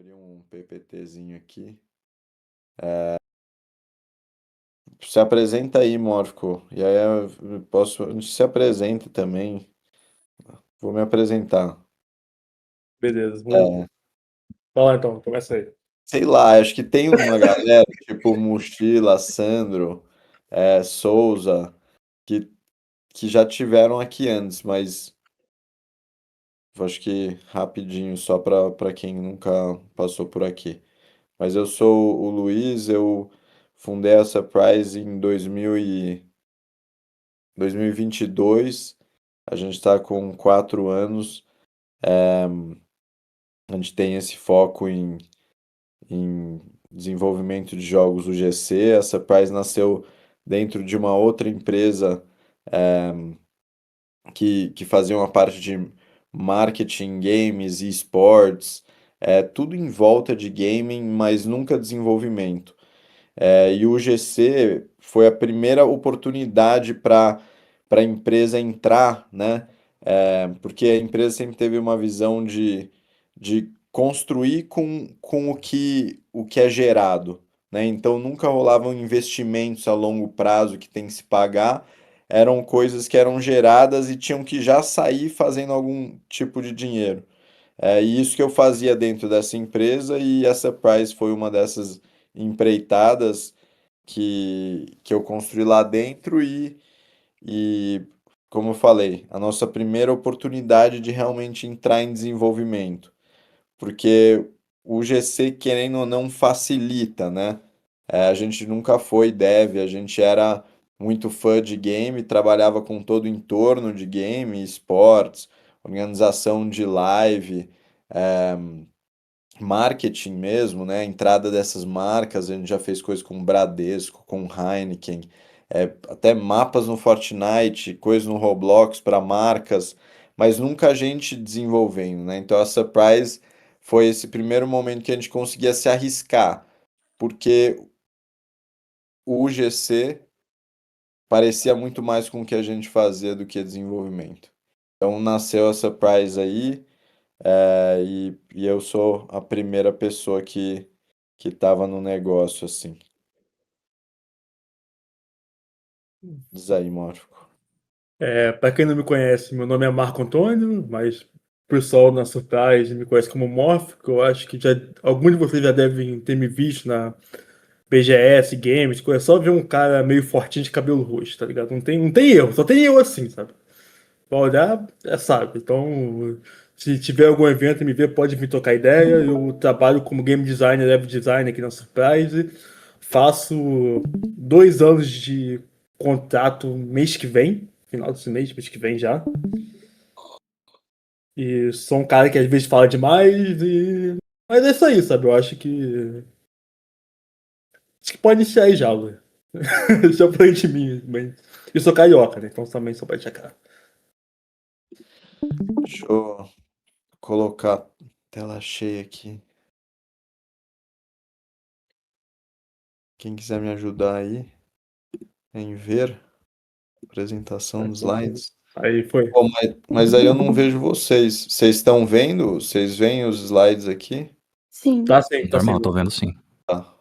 abrir um PPTzinho aqui. Se apresenta aí, Mórfico. E aí eu posso. A gente se apresenta também. Vou me apresentar. Beleza, vamos. É, Fala então, começa aí. sei lá, acho que tem uma galera, tipo Mochila, Sandro, Souza, que, que já tiveram aqui antes, mas eu acho que rapidinho, só para quem nunca passou por aqui. Mas eu sou o Luiz, eu fundei a Surprise em 2022. A gente está com 4 anos. A gente tem esse foco em desenvolvimento de jogos UGC. A Surprise nasceu dentro de uma outra empresa que fazia uma parte de marketing, games e esportes, tudo em volta de gaming, mas nunca desenvolvimento. E o GC foi a primeira oportunidade para a empresa entrar, né? Porque a empresa sempre teve uma visão de construir com o que é gerado, né? Então nunca rolavam investimentos a longo prazo que tem que se pagar, eram coisas que eram geradas e tinham que já sair fazendo algum tipo de dinheiro. E isso que eu fazia dentro dessa empresa, e a Surprise foi uma dessas empreitadas que eu construí lá dentro e, como eu falei, a nossa primeira oportunidade de realmente entrar em desenvolvimento, porque o GC, querendo ou não, facilita, né? A gente nunca foi dev, a gente era muito fã de game, trabalhava com todo o entorno de game, esportes, organização de live, marketing mesmo, né? Entrada dessas marcas, a gente já fez coisas com Bradesco, com Heineken, até mapas no Fortnite, coisas no Roblox para marcas, mas nunca a gente desenvolvendo, né? Então a Surprise foi esse primeiro momento que a gente conseguia se arriscar, porque o UGC parecia muito mais com o que a gente fazia do que desenvolvimento. Então nasceu a Surprise aí. E eu sou a primeira pessoa que estava no negócio, assim. Diz aí, Mórfico. Para quem não me conhece, meu nome é Marco Antônio, mas o pessoal na Surprise me conhece como Morph, que eu acho que já alguns de vocês já devem ter me visto na BGS Games, que é só ver um cara meio fortinho de cabelo roxo, tá ligado? Não tem erro, só tem eu assim, sabe? Pra olhar, sabe. Então, se tiver algum evento e me ver, pode vir tocar ideia. Eu trabalho como game designer, web designer aqui na Surprise. Faço 2 anos de contrato mês que vem, final desse mês que vem já. E sou um cara que às vezes fala demais e. Mas é isso aí, sabe? Eu acho que. Acho que pode iniciar aí já, Lu. Isso é pra de mim, mas. Eu sou carioca, né? Então também sou pra de cara. Deixa eu colocar a tela cheia aqui. Quem quiser me ajudar aí em ver a apresentação dos slides. Aí foi. Pô, mas aí eu não vejo vocês. Vocês estão vendo? Vocês veem os slides aqui? Sim. Tá Normal, sim. tô vendo sim. Tá.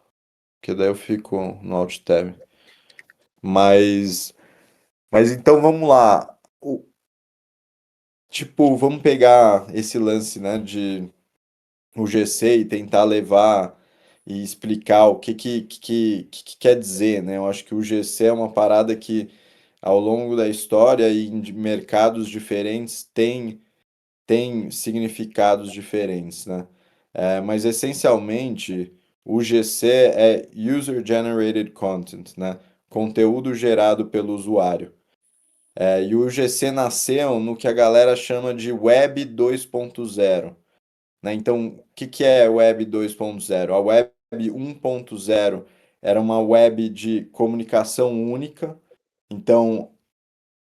Porque daí eu fico no Alt Tab. Mas, mas então vamos lá. Tipo, vamos pegar esse lance, né, de o GC e tentar levar e explicar o que quer dizer, né? Eu acho que o GC é uma parada que, ao longo da história e em mercados diferentes, tem significados diferentes, né? Mas, essencialmente, o GC é User Generated Content, né? Conteúdo gerado pelo usuário. E o GC nasceu no que a galera chama de Web 2.0, né? Então, o que é Web 2.0? A Web 1.0 era uma web de comunicação única. Então,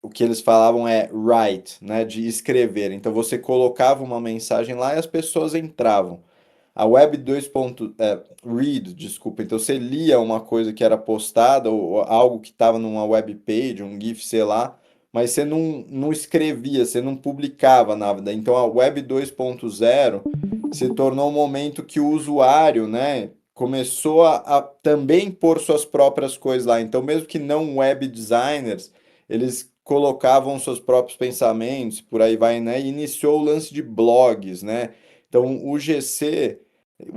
o que eles falavam é write, né, de escrever. Então, você colocava uma mensagem lá e as pessoas entravam. A Web 2. Read, desculpa. Então, você lia uma coisa que era postada ou algo que estava numa web page, um GIF, sei lá, mas você não escrevia, você não publicava nada. Então a Web 2.0 se tornou um momento que o usuário, né, começou a também pôr suas próprias coisas lá. Então, mesmo que não web designers, eles colocavam seus próprios pensamentos, por aí vai, né? E iniciou o lance de blogs, né? Então, o GC,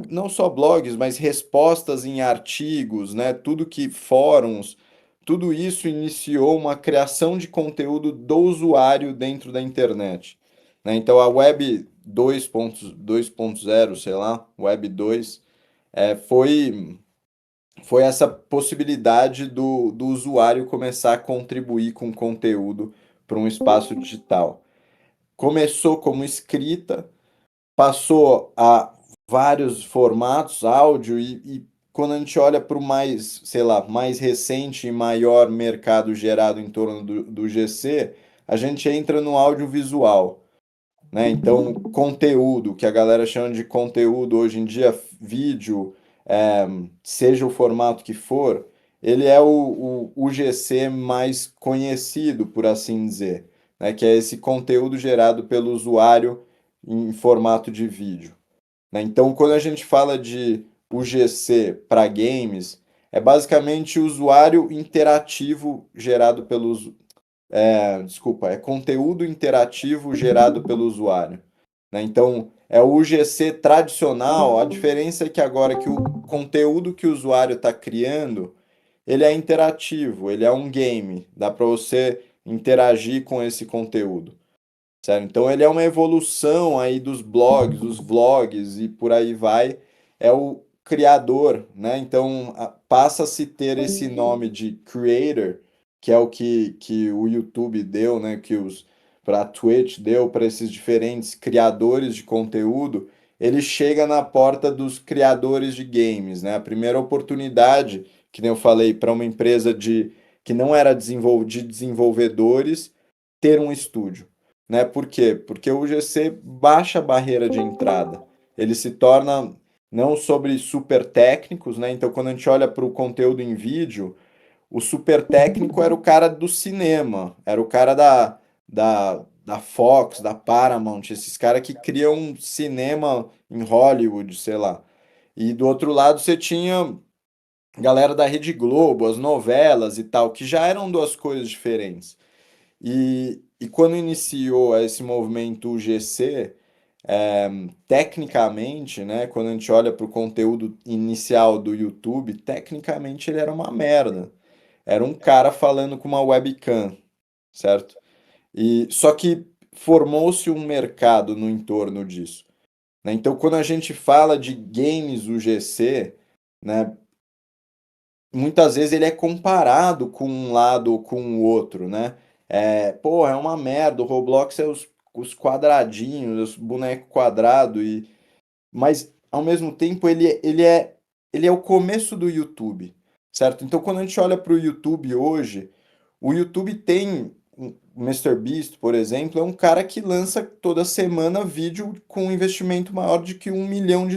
não só blogs, mas respostas em artigos, né? Tudo que fóruns, tudo isso iniciou uma criação de conteúdo do usuário dentro da internet, né? Então, a Web 2.0, sei lá, Web 2, foi essa possibilidade do usuário começar a contribuir com conteúdo para um espaço digital. Começou como escrita, passou a vários formatos, áudio, e quando a gente olha para o mais, sei lá, mais recente e maior mercado gerado em torno do GC, a gente entra no audiovisual, né? Então, conteúdo, que a galera chama de conteúdo hoje em dia, vídeo, é, seja o formato que for, ele é o GC mais conhecido, por assim dizer, né? Que é esse conteúdo gerado pelo usuário em formato de vídeo, né? Então, quando a gente fala de UGC para games, é basicamente o usuário interativo gerado pelos, desculpa, é conteúdo interativo gerado pelo usuário, né? Então, é o UGC tradicional, a diferença é que agora que o conteúdo que o usuário está criando, ele é interativo, ele é um game, dá para você interagir com esse conteúdo, certo? Então, ele é uma evolução aí dos blogs, dos vlogs e por aí vai, é o criador, né? Então, passa a se ter esse nome de creator, que é o que o YouTube deu, né? Que os para a Twitch deu para esses diferentes criadores de conteúdo, ele chega na porta dos criadores de games, né? A primeira oportunidade, que nem eu falei, para uma empresa que não era de desenvolvedores ter um estúdio, né? Por quê? Porque o GC baixa a barreira de entrada. Ele se torna não sobre super técnicos, né? Então, quando a gente olha para o conteúdo em vídeo, o super técnico era o cara do cinema, era o cara da Fox, da Paramount, esses caras que criam cinema em Hollywood, sei lá. E do outro lado você tinha galera da Rede Globo, as novelas e tal, que já eram duas coisas diferentes. E quando iniciou esse movimento UGC, tecnicamente, né, quando a gente olha para o conteúdo inicial do YouTube, tecnicamente ele era uma merda. Era um cara falando com uma webcam, certo? E só que formou-se um mercado no entorno disso, né? Então, quando a gente fala de games UGC, né, muitas vezes ele é comparado com um lado ou com o outro, né? Pô, é uma merda, o Roblox é os quadradinhos, os bonecos quadrados, mas ao mesmo tempo ele é o começo do YouTube, certo? Então quando a gente olha para o YouTube hoje, o YouTube tem o MrBeast, por exemplo, é um cara que lança toda semana vídeo com um investimento maior de que US$ 1 milhão.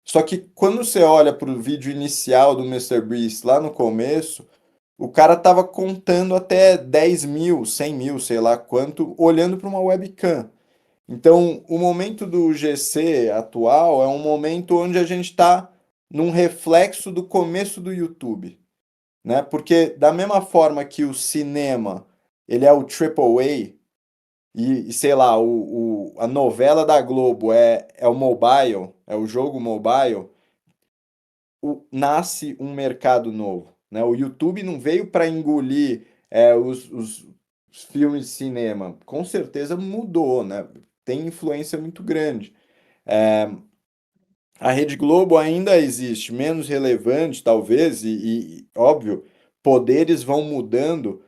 Só que quando você olha para o vídeo inicial do MrBeast lá no começo, o cara tava contando até 10 mil, 100 mil, sei lá quanto, olhando para uma webcam. Então, o momento do GC atual é um momento onde a gente está num reflexo do começo do YouTube, né? Porque da mesma forma que o cinema, ele é o AAA e sei lá, a novela da Globo é o mobile, é o jogo mobile, nasce um mercado novo, né? O YouTube não veio para engolir os filmes de cinema, com certeza mudou, né? Tem influência muito grande. A Rede Globo ainda existe, menos relevante talvez, óbvio, poderes vão mudando,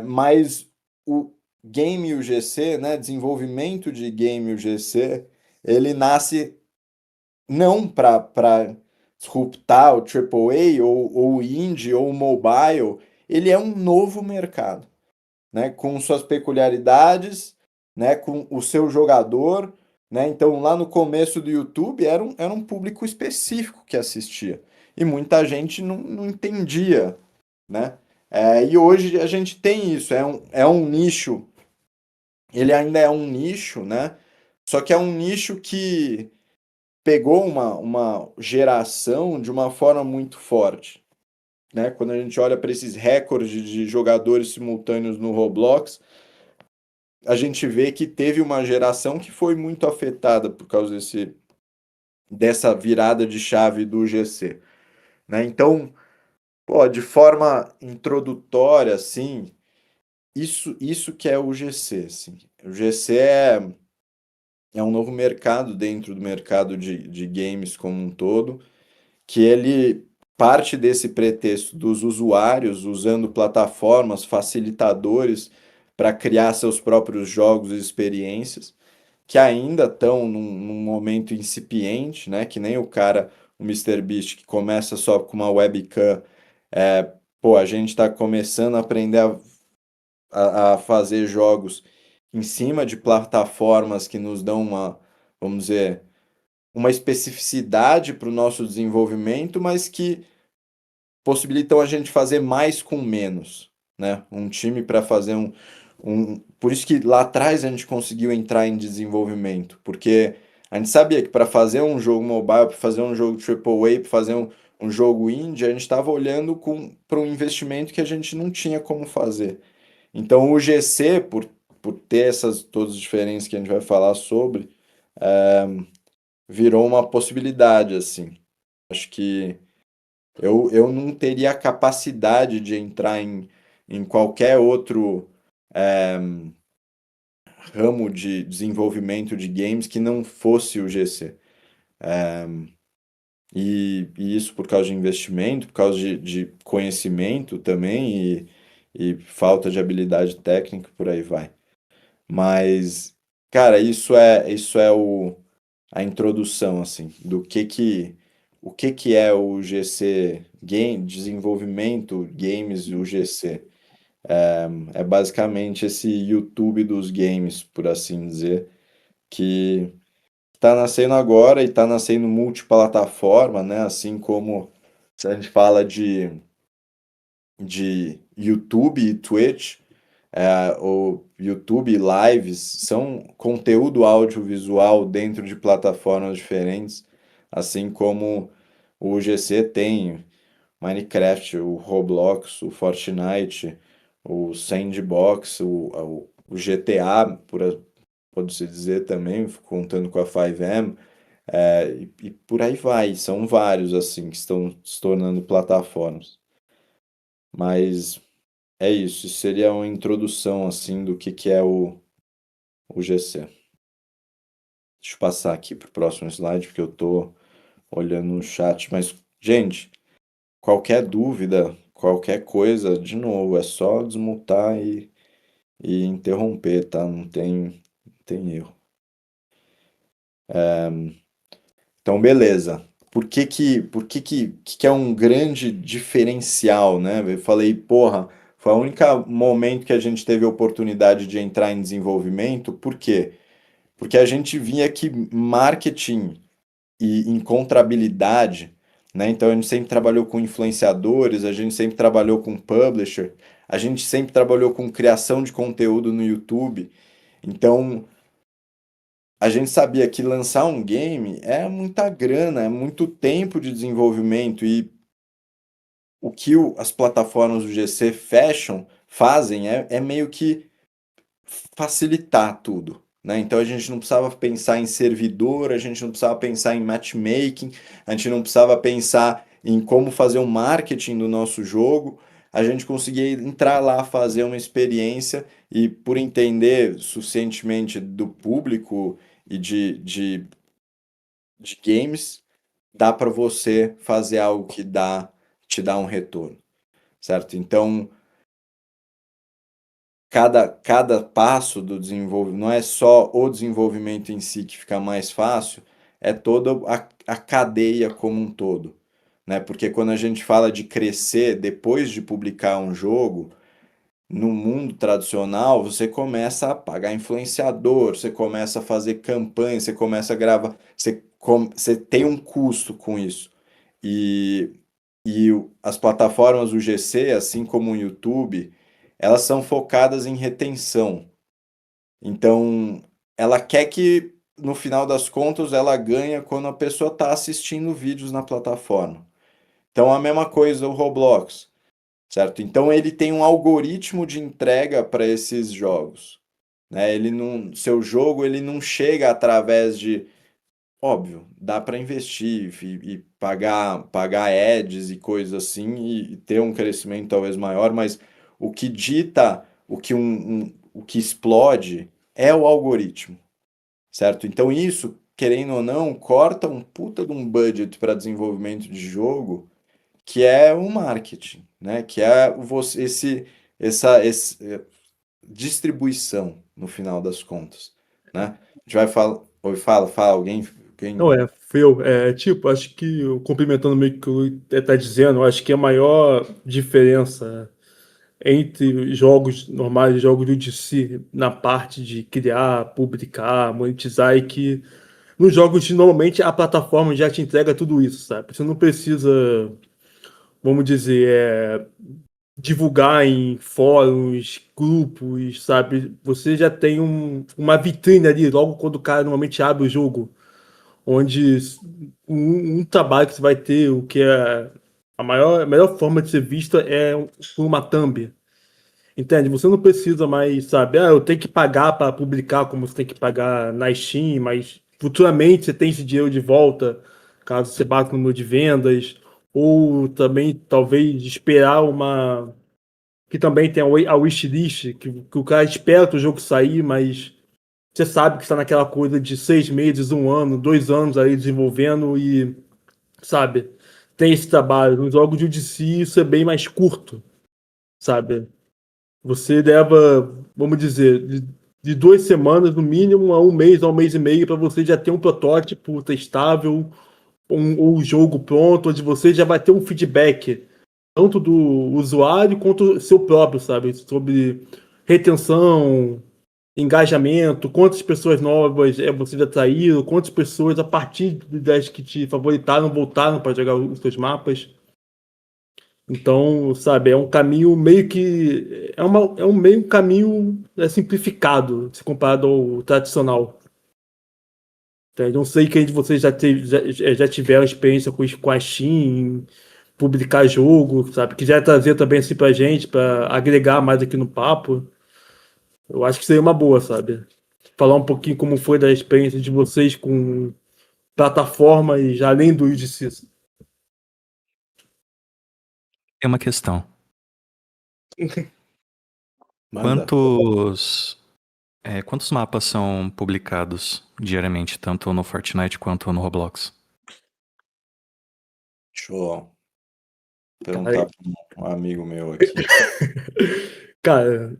mas o game UGC, né, desenvolvimento de game UGC, ele nasce não para disruptar o AAA ou o indie ou o mobile, ele é um novo mercado, né, com suas peculiaridades, né, com o seu jogador, né? Então, lá no começo do YouTube era um público específico que assistia e muita gente não entendia, né? E hoje a gente tem isso, é um nicho, ele ainda é um nicho, né? Só que é um nicho que pegou uma geração de uma forma muito forte, né? Quando a gente olha para esses recordes de jogadores simultâneos no Roblox, a gente vê que teve uma geração que foi muito afetada por causa dessa virada de chave do GC, né? Então, pô, de forma introdutória, assim, isso que é o GC, assim. O GC é um novo mercado dentro do mercado de games como um todo, que ele parte desse pretexto dos usuários usando plataformas, facilitadores para criar seus próprios jogos e experiências, que ainda estão num momento incipiente, né? Que nem o MrBeast, que começa só com uma webcam. Pô, a gente está começando a aprender a fazer jogos em cima de plataformas que nos dão vamos dizer, uma especificidade para o nosso desenvolvimento, mas que possibilitam a gente fazer mais com menos, né? Um time para fazer Por isso que lá atrás a gente conseguiu entrar em desenvolvimento, porque a gente sabia que para fazer um jogo mobile, para fazer um jogo AAA, para fazer um jogo indie, a gente estava olhando para um investimento que a gente não tinha como fazer. Então o GC, por ter essas todas as diferenças que a gente vai falar sobre, virou uma possibilidade, assim. Acho que eu não teria a capacidade de entrar em qualquer outro ramo de desenvolvimento de games que não fosse o GC. E isso por causa de investimento, por causa de conhecimento também e falta de habilidade técnica, por aí vai. Mas, cara, isso é a introdução, assim, o que é o GC Game, Desenvolvimento Games, o GC. É basicamente esse YouTube dos games, por assim dizer, que está nascendo agora e está nascendo multiplataforma, né? Assim como se a gente fala de YouTube e Twitch, o YouTube Lives são conteúdo audiovisual dentro de plataformas diferentes, assim como o GC tem Minecraft, o Roblox, o Fortnite, o Sandbox, o GTA, pode-se dizer também, contando com a 5M, e por aí vai. São vários assim que estão se tornando plataformas. Mas é isso, isso seria uma introdução assim do que é o GC. Deixa eu passar aqui para o próximo slide, porque eu estou olhando no chat. Mas, gente, qualquer dúvida, qualquer coisa, de novo, é só desmutar e interromper, tá? Não tem erro. Então, beleza. Por que é um grande diferencial, né? Eu falei, porra, foi o único momento que a gente teve a oportunidade de entrar em desenvolvimento. Por quê? Porque a gente via que marketing e encontrabilidade, né? Então a gente sempre trabalhou com influenciadores, a gente sempre trabalhou com publisher, a gente sempre trabalhou com criação de conteúdo no YouTube. Então a gente sabia que lançar um game é muita grana, é muito tempo de desenvolvimento e o que as plataformas do GC fazem é meio que facilitar tudo, né? Então a gente não precisava pensar em servidor, a gente não precisava pensar em matchmaking, a gente não precisava pensar em como fazer um marketing do nosso jogo. A gente conseguia entrar lá, fazer uma experiência e, por entender suficientemente do público e de games, dá para você fazer algo que te dá um retorno, certo? Então, cada passo do desenvolvimento, não é só o desenvolvimento em si que fica mais fácil, é toda a cadeia como um todo, né? Porque quando a gente fala de crescer depois de publicar um jogo, no mundo tradicional, você começa a pagar influenciador, você começa a fazer campanha, você começa a gravar, você tem um custo com isso. as plataformas UGC, assim como o YouTube, elas são focadas em retenção. Então, ela quer que, no final das contas, ela ganha quando a pessoa está assistindo vídeos na plataforma. Então, a mesma coisa o Roblox, certo? Então, ele tem um algoritmo de entrega para esses jogos, né? Ele não, seu jogo ele não chega através de, óbvio, dá para investir e pagar ads e coisas assim e ter um crescimento talvez maior, mas o que dita, o que explode é o algoritmo, certo? Então isso, querendo ou não, corta um puta de um budget para desenvolvimento de jogo, que é o marketing, né? Que é essa distribuição no final das contas, né? A gente vai falar, ou fala Não alguém. é, Phil, tipo, acho que, complementando meio que o que está dizendo, acho que a maior diferença entre jogos normais e jogos do DC na parte de criar, publicar, monetizar é que nos jogos normalmente a plataforma já te entrega tudo isso, sabe? Você não precisa, vamos dizer, divulgar em fóruns, grupos, sabe? Você já tem uma vitrine ali logo quando o cara normalmente abre o jogo, onde um trabalho que você vai ter, o que é a melhor forma de ser vista é por uma thumb. Entende? Você não precisa mais, sabe? Ah, eu tenho que pagar para publicar como você tem que pagar na Steam, mas futuramente você tem esse dinheiro de volta, caso você bata no número de vendas, ou também talvez esperar uma. Que também tem a wishlist, que o cara espera o jogo sair, mas você sabe que está naquela coisa de 6 meses, um ano, 2 anos aí desenvolvendo e, sabe, tem esse trabalho. Nos jogos de UDC isso é bem mais curto, sabe? Você leva, vamos dizer, de 2 semanas no mínimo a um mês e meio para você já ter um protótipo testável, ou um jogo pronto, onde você já vai ter um feedback tanto do usuário quanto seu próprio, sabe? Sobre retenção, engajamento, quantas pessoas novas você já atraiu, quantas pessoas a partir das que te favoritaram voltaram para jogar os seus mapas. Então, sabe, é um caminho meio que. É um meio caminho simplificado, se comparado ao tradicional. Tá? Eu não sei quem de vocês já tiveram experiência com a Steam, publicar jogo, sabe? Quiser trazer também assim pra gente, pra agregar mais aqui no papo, eu acho que seria uma boa, sabe? Falar um pouquinho como foi da experiência de vocês com plataformas além do UGC. Tem uma questão. Manda. Quantos mapas são publicados diariamente, tanto no Fortnite quanto no Roblox? Deixa eu Cara, perguntar para um amigo meu aqui. cara,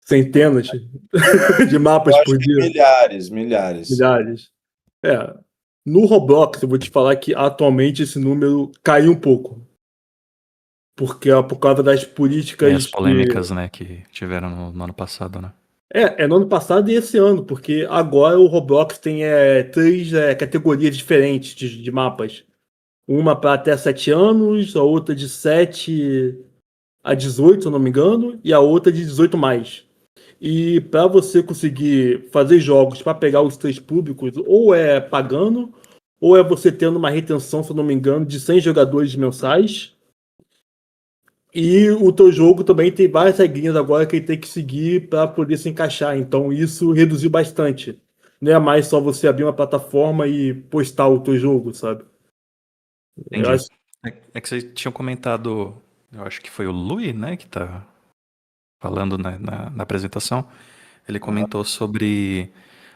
centenas de Eu mapas acho por que dia, milhares. milhares. É, no Roblox, eu vou te falar que atualmente esse número caiu um pouco, porque por causa das E as políticas que. polêmicas, né, que tiveram no ano passado, né? É no ano passado e esse ano, porque agora o Roblox tem três categorias diferentes de mapas. Uma para até 7 anos, a outra de 7 a 18, se eu não me engano, e a outra de 18 mais. E para você conseguir fazer jogos para pegar os três públicos, ou é pagando, ou é você tendo uma retenção, se eu não me engano, de 100 jogadores mensais. E o teu jogo também tem várias regrinhas agora que ele tem que seguir para poder se encaixar. Então isso reduziu bastante. Não é mais só você abrir uma plataforma e postar o teu jogo, sabe? Eu Entendi. acho, É que vocês tinham comentado, eu acho que foi o Lui, né, que tá falando na apresentação. Ele Aham, comentou sobre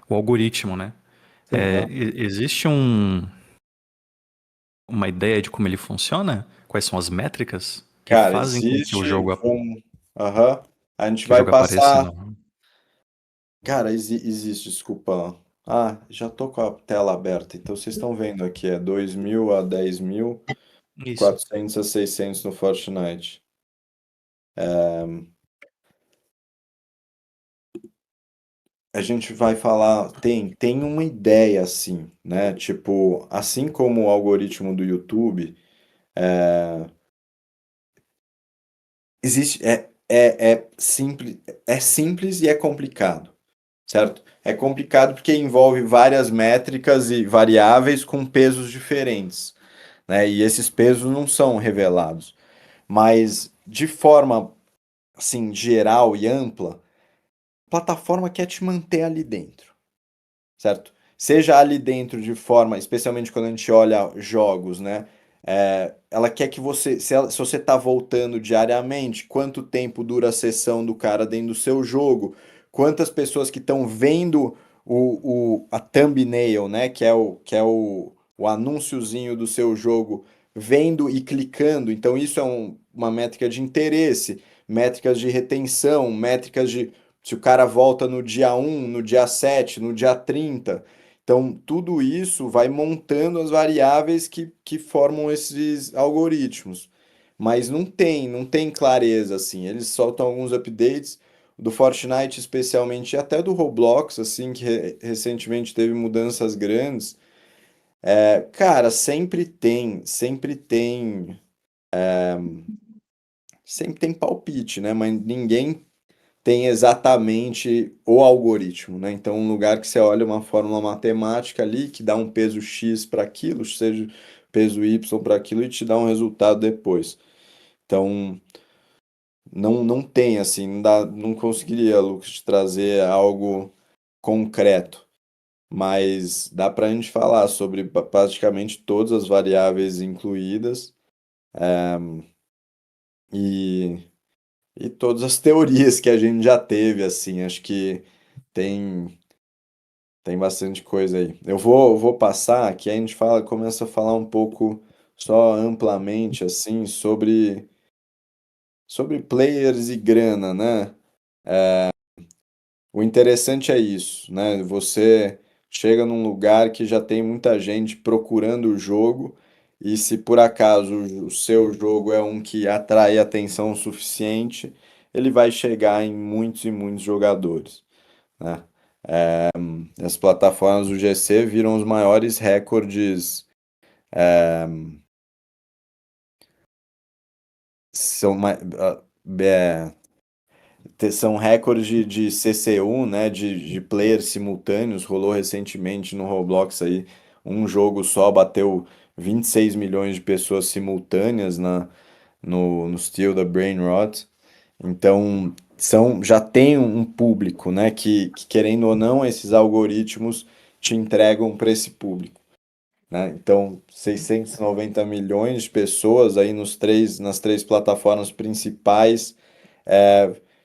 o algoritmo, né? sim. aham. Existe uma ideia de como ele funciona? Quais são as métricas que Cara, fazem com que existe. Aham. A gente que o vai jogo apareça passar. no... Cara, existe, desculpa. Ah, já tô com a tela aberta. Então vocês estão vendo aqui, é 2.000 a 10.000, Isso. 400 a 600 no Fortnite. A gente vai falar, tem uma ideia assim, né? Tipo, assim como o algoritmo do YouTube. existe, é simples e é complicado, certo? É complicado porque envolve várias métricas e variáveis com pesos diferentes, né? E esses pesos não são revelados. Mas de forma assim geral e ampla, a plataforma quer te manter ali dentro, certo? Seja ali dentro de forma, especialmente quando a gente olha jogos, né? Ela quer que você, se você está voltando diariamente, quanto tempo dura a sessão do cara dentro do seu jogo, quantas pessoas que estão vendo a thumbnail, né? Que é o anúnciozinho do seu jogo, vendo e clicando. Então, isso é uma métrica de interesse, métricas de retenção, métricas de se o cara volta no dia 1, no dia 7, no dia 30. Então, tudo isso vai montando as variáveis que formam esses algoritmos. Mas não tem clareza assim. Eles soltam alguns updates do Fortnite especialmente e até do Roblox assim, que recentemente teve mudanças grandes. Cara, sempre tem palpite, né? Mas ninguém tem exatamente o algoritmo, né? Então, um lugar que você olha uma fórmula matemática ali que dá um peso X para aquilo, seja peso Y para aquilo e te dá um resultado depois. Então, não tem assim, não conseguiria, Lucas, te trazer algo concreto, mas dá para a gente falar sobre praticamente todas as variáveis incluídas e, e todas as teorias que a gente já teve, assim, acho que tem Tem bastante coisa aí. Eu vou passar aqui, aí a gente começa a falar um pouco só amplamente assim sobre players e grana, né? O interessante é isso, né? Você chega num lugar que já tem muita gente procurando o jogo, e se por acaso o seu jogo é um que atrai atenção o suficiente, ele vai chegar em muitos e muitos jogadores, né? As plataformas do GC viram os maiores recordes, são, são recordes de CC1, né, de players simultâneos. Rolou recentemente no Roblox aí, um jogo só bateu 26 milhões de pessoas simultâneas no Steel da Brain Rot. Então, já tem um público, né, que querendo ou não, esses algoritmos te entregam para esse público, né? Então, 690 milhões de pessoas aí nas três plataformas principais.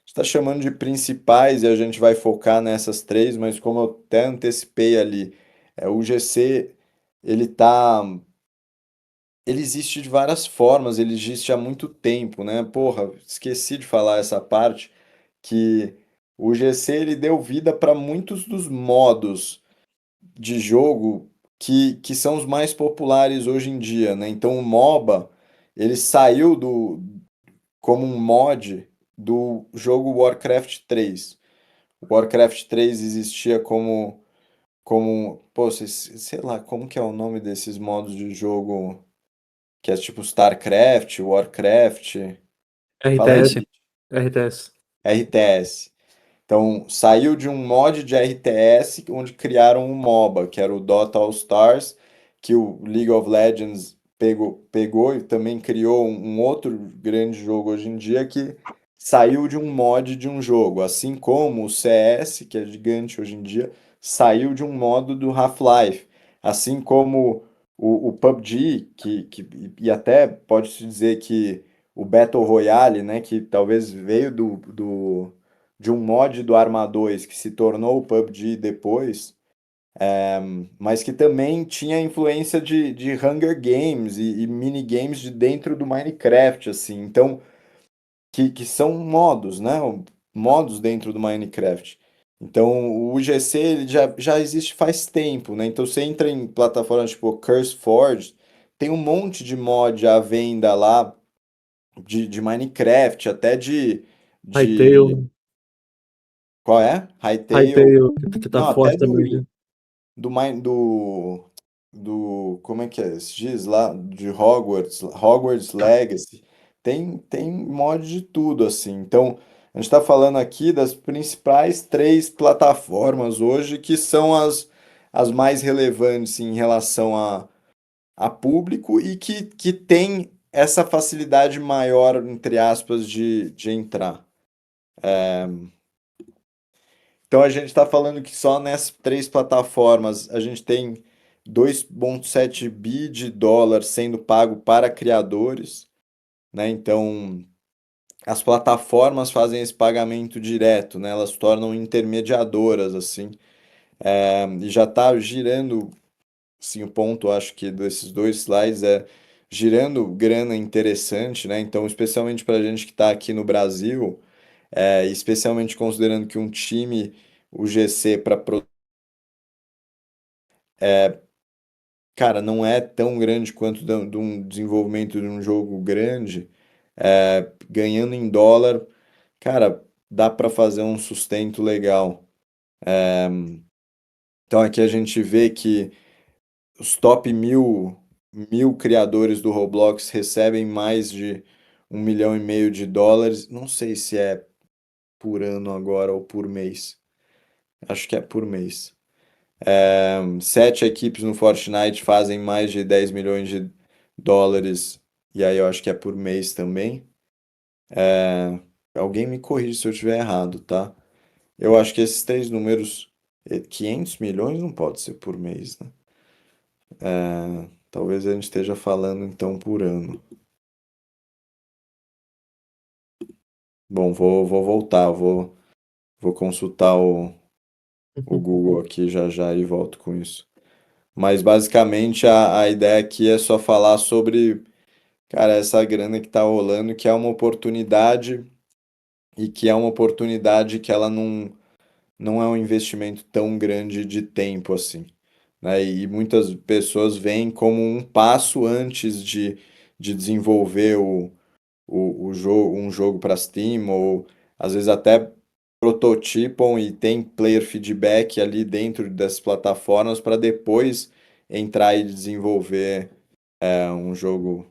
Está chamando de principais e a gente vai focar nessas três, mas como eu até antecipei ali, o GC ele tá, ele existe de várias formas, ele existe há muito tempo, né? Porra, esqueci de falar essa parte que o GC ele deu vida para muitos dos modos de jogo que são os mais populares hoje em dia, né? Então o MOBA, ele saiu como um mod do jogo Warcraft 3. O Warcraft 3 existia pô, sei lá, como que é o nome desses modos de jogo que é tipo StarCraft, Warcraft, fala aí, RTS, Gui. RTS. RTS. Então, saiu de um mod de RTS onde criaram um MOBA, que era o Dota All Stars, que o League of Legends pegou e também criou um outro grande jogo hoje em dia que saiu de um mod de um jogo, assim como o CS, que é gigante hoje em dia, saiu de um modo do Half-Life, assim como o PUBG, e até pode-se dizer que o Battle Royale, né, que talvez veio de um mod do Arma 2 que se tornou o PUBG depois, mas que também tinha influência de Hunger Games e minigames de dentro do Minecraft, assim. Então, que são modos, né? Modos dentro do Minecraft. Então, o UGC ele já existe faz tempo, né? Então, você entra em plataformas tipo CurseForge, tem um monte de mod à venda lá de Minecraft, até de Hytale, qual é? Hytale. Hytale, que tá Não, até forte também, do, né? do, Min- do, como é que é? Esse diz lá, de Hogwarts Legacy. tem mod de tudo, assim. Então, a gente está falando aqui das principais três plataformas hoje, que são as mais relevantes em relação a público e que tem essa facilidade maior, entre aspas, de entrar. Então, a gente está falando que só nessas três plataformas a gente tem 2,7 bi de dólar sendo pago para criadores, né? Então, as plataformas fazem esse pagamento direto, né? Elas se tornam intermediadoras, assim. E já está girando, assim, o ponto, acho que desses dois slides é girando grana interessante, né? Então, especialmente para a gente que está aqui no Brasil, especialmente considerando que um time, o GC, cara, não é tão grande quanto de um desenvolvimento de um jogo grande, ganhando em dólar, cara, dá para fazer um sustento legal. Então aqui a gente vê que os top mil criadores do Roblox recebem mais de 1,5 milhão de dólares. Não sei se é por ano agora ou por mês. Acho que é por mês. Sete equipes no Fortnite fazem mais de 10 milhões de dólares. E aí eu acho que é por mês também. Alguém me corrige se eu estiver errado, tá? Eu acho que esses três números, 500 milhões não pode ser por mês, né? Talvez a gente esteja falando então por ano. Bom, vou voltar, vou consultar o Google aqui já já e volto com isso. Mas basicamente a ideia aqui é só falar sobre, cara, essa grana que tá rolando, que é uma oportunidade e que é uma oportunidade que ela não é um investimento tão grande de tempo assim, né? E muitas pessoas veem como um passo antes de desenvolver o jogo, um jogo para Steam, ou às vezes até prototipam e tem player feedback ali dentro dessas plataformas para depois entrar e desenvolver um jogo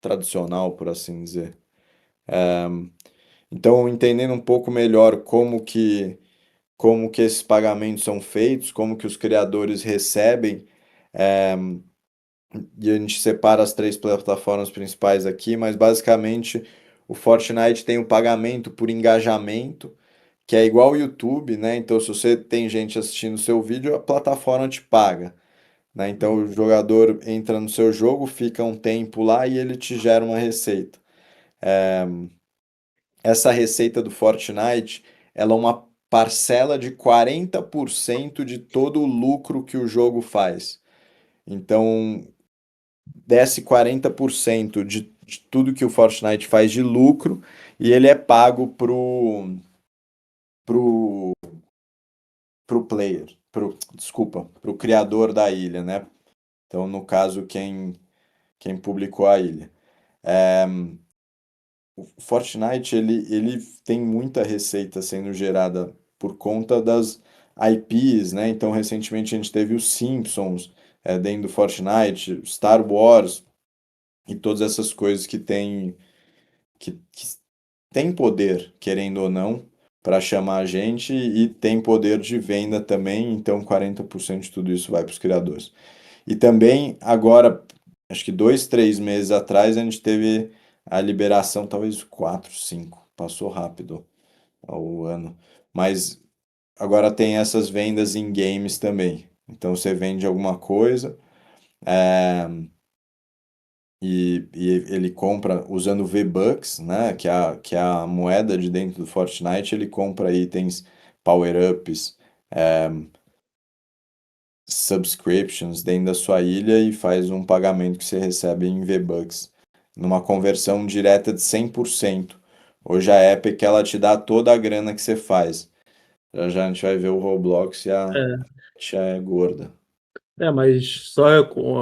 tradicional, por assim dizer. Então, entendendo um pouco melhor como que esses pagamentos são feitos, como que os criadores recebem, e a gente separa as três plataformas principais aqui, mas basicamente o Fortnite tem um pagamento por engajamento, que é igual ao YouTube, né? Então, se você tem gente assistindo o seu vídeo, a plataforma te paga, né? Então, o jogador entra no seu jogo, fica um tempo lá e ele te gera uma receita. Essa receita do Fortnite, ela é uma parcela de 40% de todo o lucro que o jogo faz. Então, desce 40% de tudo que o Fortnite faz de lucro e ele é pago pro, pro player, desculpa, pro criador da ilha, né? Então, no caso, quem publicou a ilha. O Fortnite, ele tem muita receita sendo gerada por conta das IPs, né? Então, recentemente a gente teve os Simpsons dentro do Fortnite, Star Wars e todas essas coisas que tem poder, querendo ou não, para chamar a gente e tem poder de venda também, então 40% de tudo isso vai para os criadores. E também agora, acho que 2, 3 meses atrás, a gente teve a liberação, talvez 4, 5, passou rápido o ano, mas agora tem essas vendas em games também. Então você vende alguma coisa, e ele compra usando V-Bucks, né, que é a moeda de dentro do Fortnite, ele compra itens, power-ups, subscriptions dentro da sua ilha e faz um pagamento que você recebe em V-Bucks, numa conversão direta de 100%. Hoje a Epic, ela te dá toda a grana que você faz. Já já a gente vai ver o Roblox e a É, já é gorda. mas só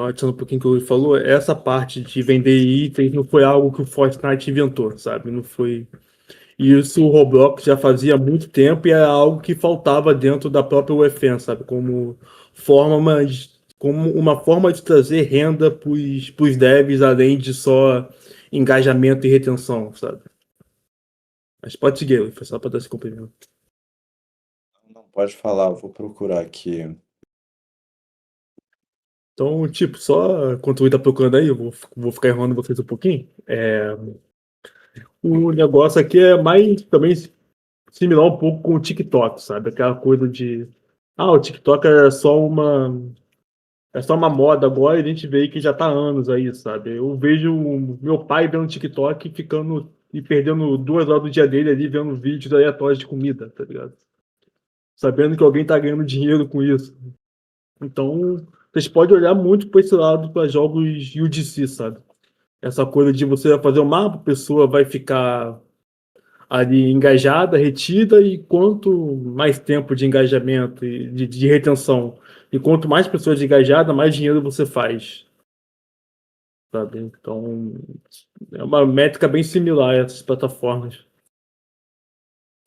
adicionando um pouquinho que o Luiz falou, essa parte de vender itens não foi algo que o Fortnite inventou, sabe? Não foi. Isso o Roblox já fazia há muito tempo e é algo que faltava dentro da própria UEFN, sabe? Como uma forma de trazer renda para os devs, além de só engajamento e retenção, sabe? Mas pode seguir, foi só para dar esse cumprimento. Não pode falar, vou procurar aqui. Então, tipo, só enquanto o Rui tá procurando aí, eu vou ficar enrolando vocês um pouquinho. O negócio aqui é mais também similar um pouco com o TikTok, sabe? Aquela coisa de. Ah, o TikTok é só uma moda agora e a gente vê que já tá há anos aí, sabe? Eu vejo o meu pai vendo TikTok e ficando e perdendo 2 horas do dia dele ali vendo vídeos aleatórios de comida, tá ligado? Sabendo que alguém tá ganhando dinheiro com isso. Então, vocês podem olhar muito para esse lado para jogos UGC, sabe? Essa coisa de você fazer um mapa, a pessoa vai ficar ali engajada, retida, e quanto mais tempo de engajamento e de retenção, e quanto mais pessoas engajadas, mais dinheiro você faz, sabe? Então, é uma métrica bem similar a essas plataformas.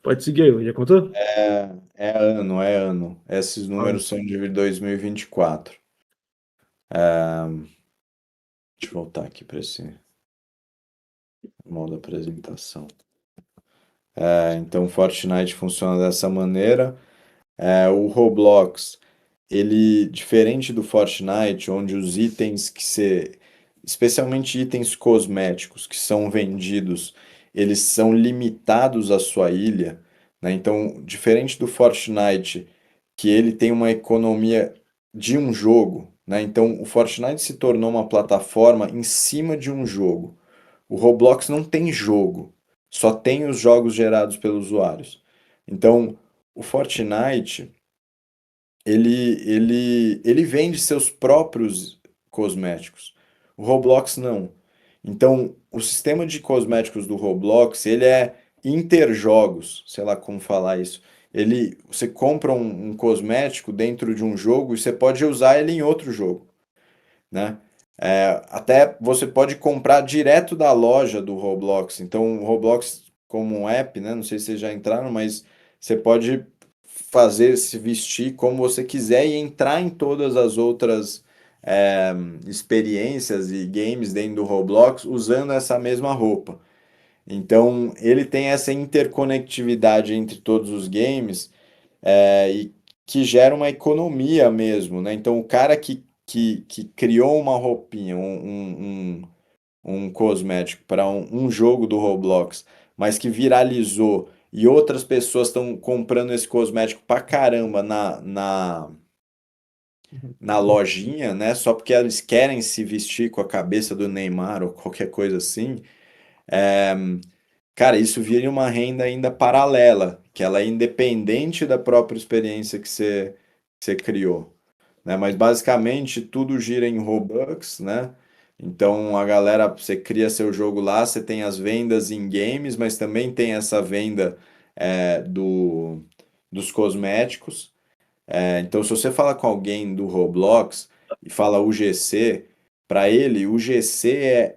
Pode seguir aí, já contou? É ano. Esses Ah, números são de 2024. Deixa eu voltar aqui para esse modo apresentação. Então, Fortnite funciona dessa maneira. O Roblox, ele, diferente do Fortnite, onde os itens especialmente itens cosméticos que são vendidos, eles são limitados à sua ilha, né? Então, diferente do Fortnite, que ele tem uma economia de um jogo, né? Então, o Fortnite se tornou uma plataforma em cima de um jogo. O Roblox não tem jogo, só tem os jogos gerados pelos usuários. Então, o Fortnite, ele vende seus próprios cosméticos. O Roblox não. Então, o sistema de cosméticos do Roblox, ele é interjogos, sei lá como falar isso. Você compra um cosmético dentro de um jogo e você pode usar ele em outro jogo, né? Até você pode comprar direto da loja do Roblox. Então, o Roblox como um app, né? Não sei se vocês já entraram, mas você pode fazer se vestir como você quiser e entrar em todas as outras é, experiências e games dentro do Roblox usando essa mesma roupa. Então, ele tem essa interconectividade entre todos os games e que gera uma economia mesmo, né? Então, o cara que criou uma roupinha, um cosmético para um jogo do Roblox, mas que viralizou e outras pessoas estão comprando esse cosmético pra caramba na lojinha, né? Só porque eles querem se vestir com a cabeça do Neymar ou qualquer coisa assim. Cara, isso vira uma renda ainda paralela, que ela é independente da própria experiência que você criou, né? Mas basicamente tudo gira em Robux, né? Então a galera, você cria seu jogo lá, você tem as vendas em games, mas também tem essa venda dos cosméticos. Então se você fala com alguém do Roblox e fala UGC, para ele o GC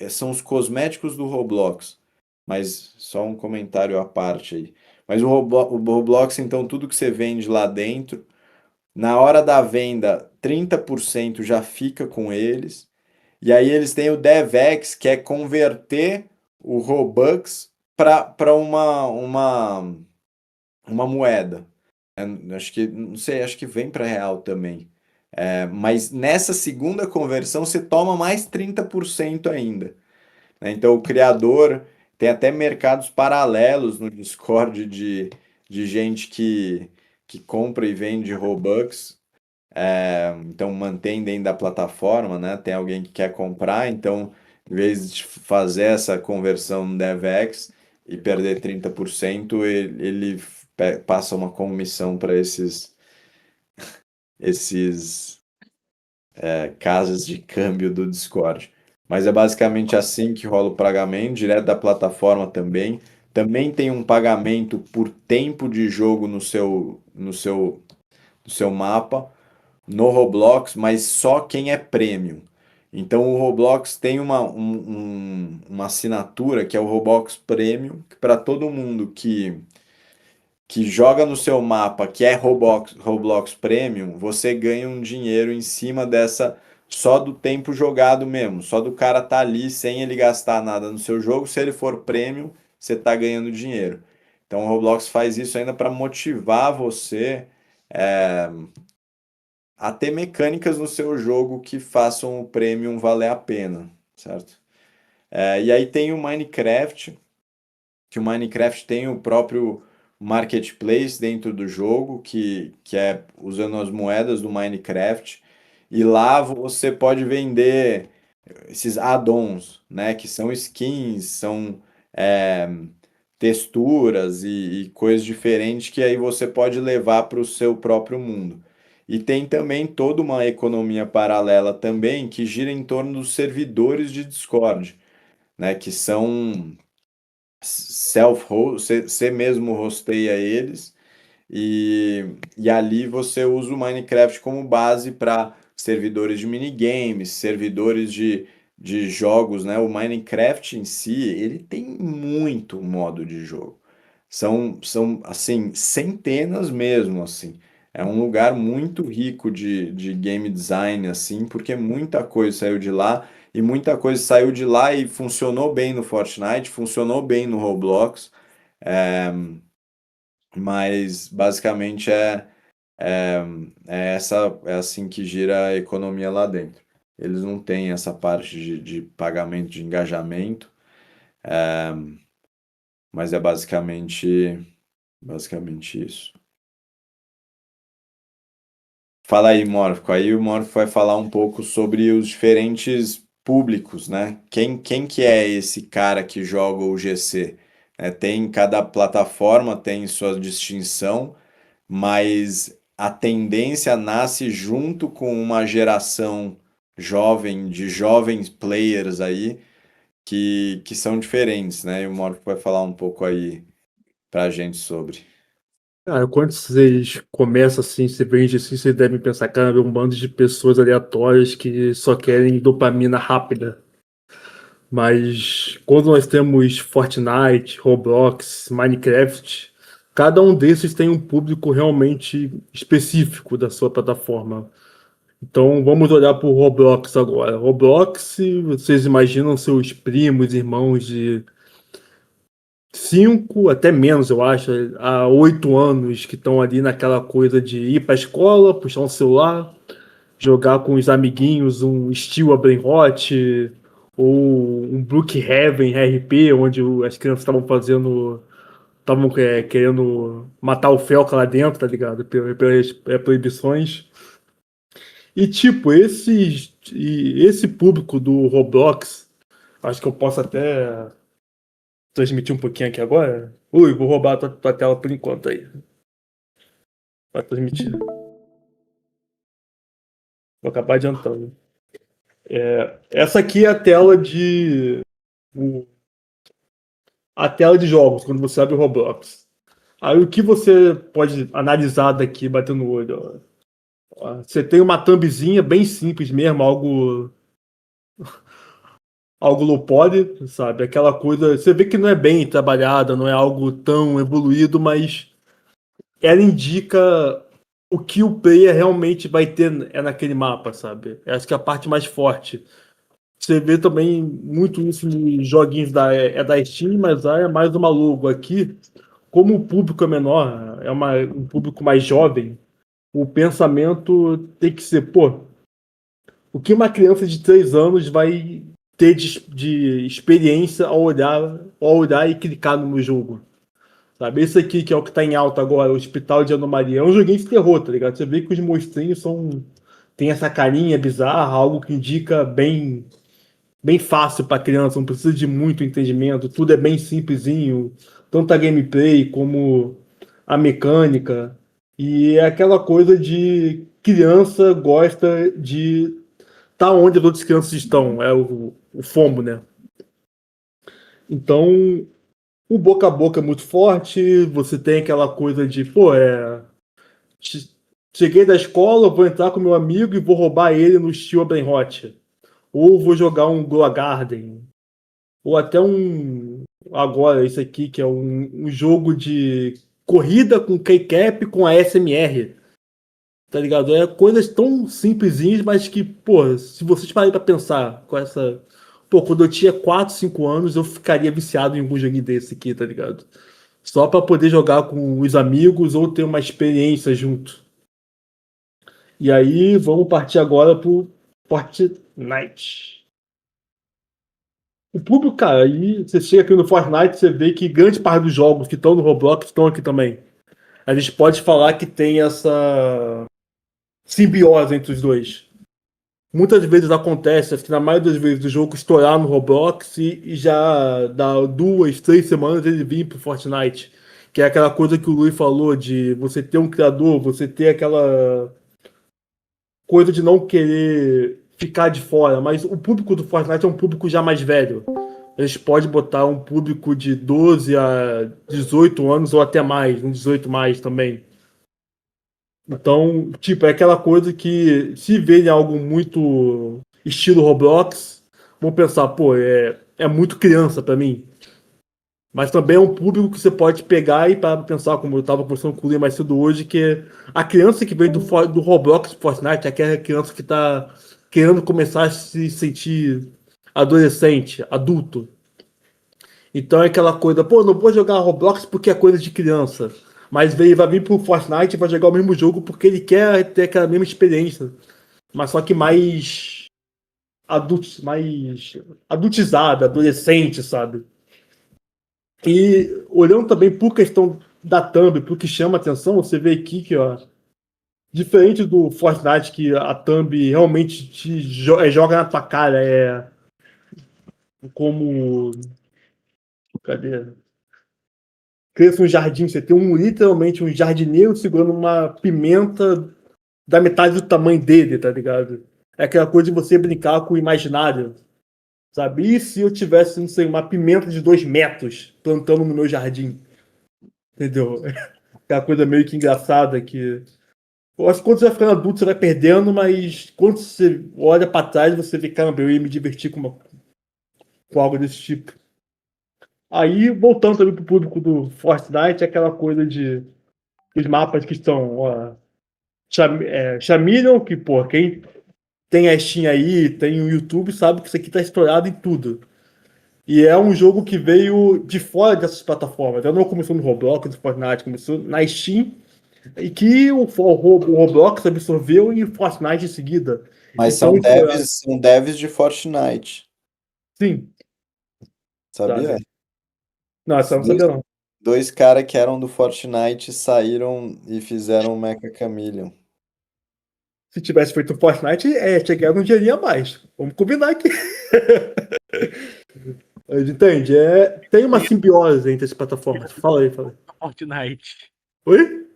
são os cosméticos do Roblox. Mas só um comentário à parte aí. Mas o Roblox, então, tudo que você vende lá dentro na hora da venda, 30% já fica com eles. E aí eles têm o DevEx, que é converter o Robux para uma moeda. Acho que, não sei, acho que vem para real também. Mas nessa segunda conversão você toma mais 30% ainda, né? Então o criador tem até mercados paralelos no Discord de gente que compra e vende Robux. Então mantém dentro da plataforma, né? Tem alguém que quer comprar, então em vez de fazer essa conversão no DevEx e perder 30%, ele passa uma comissão para esses casas de câmbio do Discord. Mas é basicamente assim que rola o pagamento, direto da plataforma também. Também tem um pagamento por tempo de jogo no seu mapa no Roblox, mas só quem é premium. Então o Roblox tem uma assinatura que é o Roblox Premium, que para todo mundo que joga no seu mapa, que é Roblox Premium, você ganha um dinheiro em cima dessa só do tempo jogado mesmo, só do cara tá ali sem ele gastar nada no seu jogo. Se ele for premium, você tá ganhando dinheiro. Então o Roblox faz isso ainda para motivar você é, a ter mecânicas no seu jogo que façam o premium valer a pena, certo? E aí tem o Minecraft, que o Minecraft tem o próprio marketplace dentro do jogo, que é usando as moedas do Minecraft. E lá você pode vender esses add-ons, né? Que são skins, são é, texturas e coisas diferentes que aí você pode levar para o seu próprio mundo. E tem também toda uma economia paralela também que gira em torno dos servidores de Discord, né? Que são self-host, você mesmo hosteia eles e ali você usa o Minecraft como base para servidores de minigames, servidores de jogos, né? O Minecraft em si, ele tem muito modo de jogo. São assim, centenas mesmo, assim. É um lugar muito rico de game design, assim, porque muita coisa saiu de lá e muita coisa saiu de lá e funcionou bem no Fortnite, funcionou bem no Roblox. Mas basicamente é, é assim que gira a economia lá dentro. Eles não têm essa parte de pagamento de engajamento, mas é basicamente isso. Fala aí, Morfico. Aí o Morfico vai falar um pouco sobre os diferentes públicos, né? Quem que é esse cara que joga o GC? Tem cada plataforma tem sua distinção, mas a tendência nasce junto com uma geração jovem, de jovens players aí, que são diferentes, né? E o Morph vai falar um pouco aí pra gente sobre. Cara, quando vocês começam assim, você vende assim, vocês devem pensar, cara, é um bando de pessoas aleatórias que só querem dopamina rápida. Mas quando nós temos Fortnite, Roblox, Minecraft, cada um desses tem um público realmente específico da sua plataforma. Então vamos olhar para o Roblox agora. Roblox, vocês imaginam seus primos, irmãos de 5 até menos, eu acho, há 8 anos que estão ali naquela coisa de ir para a escola, puxar um celular, jogar com os amiguinhos um Steel Brainrot ou um Brookhaven RP, onde as crianças estavam fazendo, estavam querendo matar o Felca lá dentro, tá ligado? Pelas proibições. E tipo, esse público do Roblox, acho que eu posso até transmitir um pouquinho aqui agora. Ui, vou roubar a tua tela por enquanto aí. Vai transmitir. Vou acabar adiantando. Essa aqui é a tela de jogos, quando você abre o Roblox. Aí o que você pode analisar daqui, batendo o olho? Ó, você tem uma thumbzinha bem simples mesmo, algo low poly, sabe? Aquela coisa. Você vê que não é bem trabalhada, não é algo tão evoluído, mas ela indica o que o player realmente vai ter naquele mapa, sabe? Acho que é a parte mais forte. Você vê também muito isso nos joguinhos da Steam, mas é mais uma logo aqui. Como o público é menor, um público mais jovem, o pensamento tem que ser, pô, o que uma criança de 3 anos vai ter de experiência ao olhar e clicar no meu jogo? Sabe? Esse aqui, que é o que tá em alta agora, o Hospital de Anomalia, é um joguinho de terror, tá ligado? Você vê que os monstrinhos tem essa carinha bizarra, algo que indica bem fácil para criança, não precisa de muito entendimento, tudo é bem simplesinho, tanto a gameplay como a mecânica. E é aquela coisa de criança gosta de estar onde as outras crianças estão, é o FOMO, né? Então, o boca a boca é muito forte, você tem aquela coisa de, pô, cheguei da escola, vou entrar com meu amigo e vou roubar ele no estilo Brainrot. Ou vou jogar um Glow Garden. Ou até agora, esse aqui, que é um jogo de corrida com keycap com ASMR. tá ligado? É coisas tão simplesinhas, mas que, pô, se vocês pararem pra pensar com essa. Pô, quando eu tinha 4, 5 anos, eu ficaria viciado em algum joguinho desse aqui, tá ligado? Só pra poder jogar com os amigos ou ter uma experiência junto. E aí, vamos partir agora pro Fortnite. O público, cara, aí você chega aqui no Fortnite, você vê que grande parte dos jogos que estão no Roblox estão aqui também. A gente pode falar que tem essa simbiose entre os dois. Muitas vezes acontece, acho que na maioria das vezes, o jogo estourar no Roblox e já dá 2, 3 semanas ele vir pro Fortnite. Que é aquela coisa que o Luiz falou de você ter um criador, você ter aquela coisa de não querer ficar de fora. Mas o público do Fortnite é um público já mais velho. A gente pode botar um público de 12 a 18 anos ou até mais, um 18 mais também. Então, tipo, é aquela coisa que se verem algo muito estilo Roblox, vão pensar, pô, é muito criança pra mim. Mas também é um público que você pode pegar e para pensar, como eu estava conversando com o Lee mais cedo hoje, que a criança que vem do Roblox pro Fortnite é aquela criança que tá querendo começar a se sentir adolescente, adulto. Então é aquela coisa, pô, não vou jogar Roblox porque é coisa de criança. Mas vai vir pro Fortnite e vai jogar o mesmo jogo porque ele quer ter aquela mesma experiência. Mas só que mais adultizada, adolescente, sabe? E olhando também por questão da thumb, pro que chama atenção, você vê aqui que, ó, diferente do Fortnite, que a thumb realmente joga na tua cara, como. Cadê? Cresce um jardim, você tem literalmente um jardineiro segurando uma pimenta da metade do tamanho dele, tá ligado? É aquela coisa de você brincar com o imaginário, sabe? E se eu tivesse, não sei, uma pimenta de 2 metros plantando no meu jardim? Entendeu? Aquela coisa meio que engraçada que. Eu acho que quando você vai ficando adulto, você vai perdendo, mas quando você olha pra trás, você vê, caramba, eu ia me divertir com algo desse tipo. Aí, voltando também pro público do Fortnite, é aquela coisa de os mapas que estão, ó, Chameleon, que, pô, quem tem a Steam aí, tem o YouTube, sabe que isso aqui tá estourado em tudo. E é um jogo que veio de fora dessas plataformas. Ela não começou no Roblox, no Fortnite, começou na Steam, e que o Roblox absorveu e o Fortnite em seguida. Mas Então, são devs de Fortnite, sim, sabia? sabe? Não, essa eu não Dois, sabia não. dois caras que eram do Fortnite saíram e fizeram o Mecha Chameleon. Se tivesse feito o Fortnite, tinha ganhado um dinheirinho a mais. Vamos combinar aqui. A gente entende? Tem uma simbiose entre as plataformas. Fala aí, fala aí. Fortnite. Oi?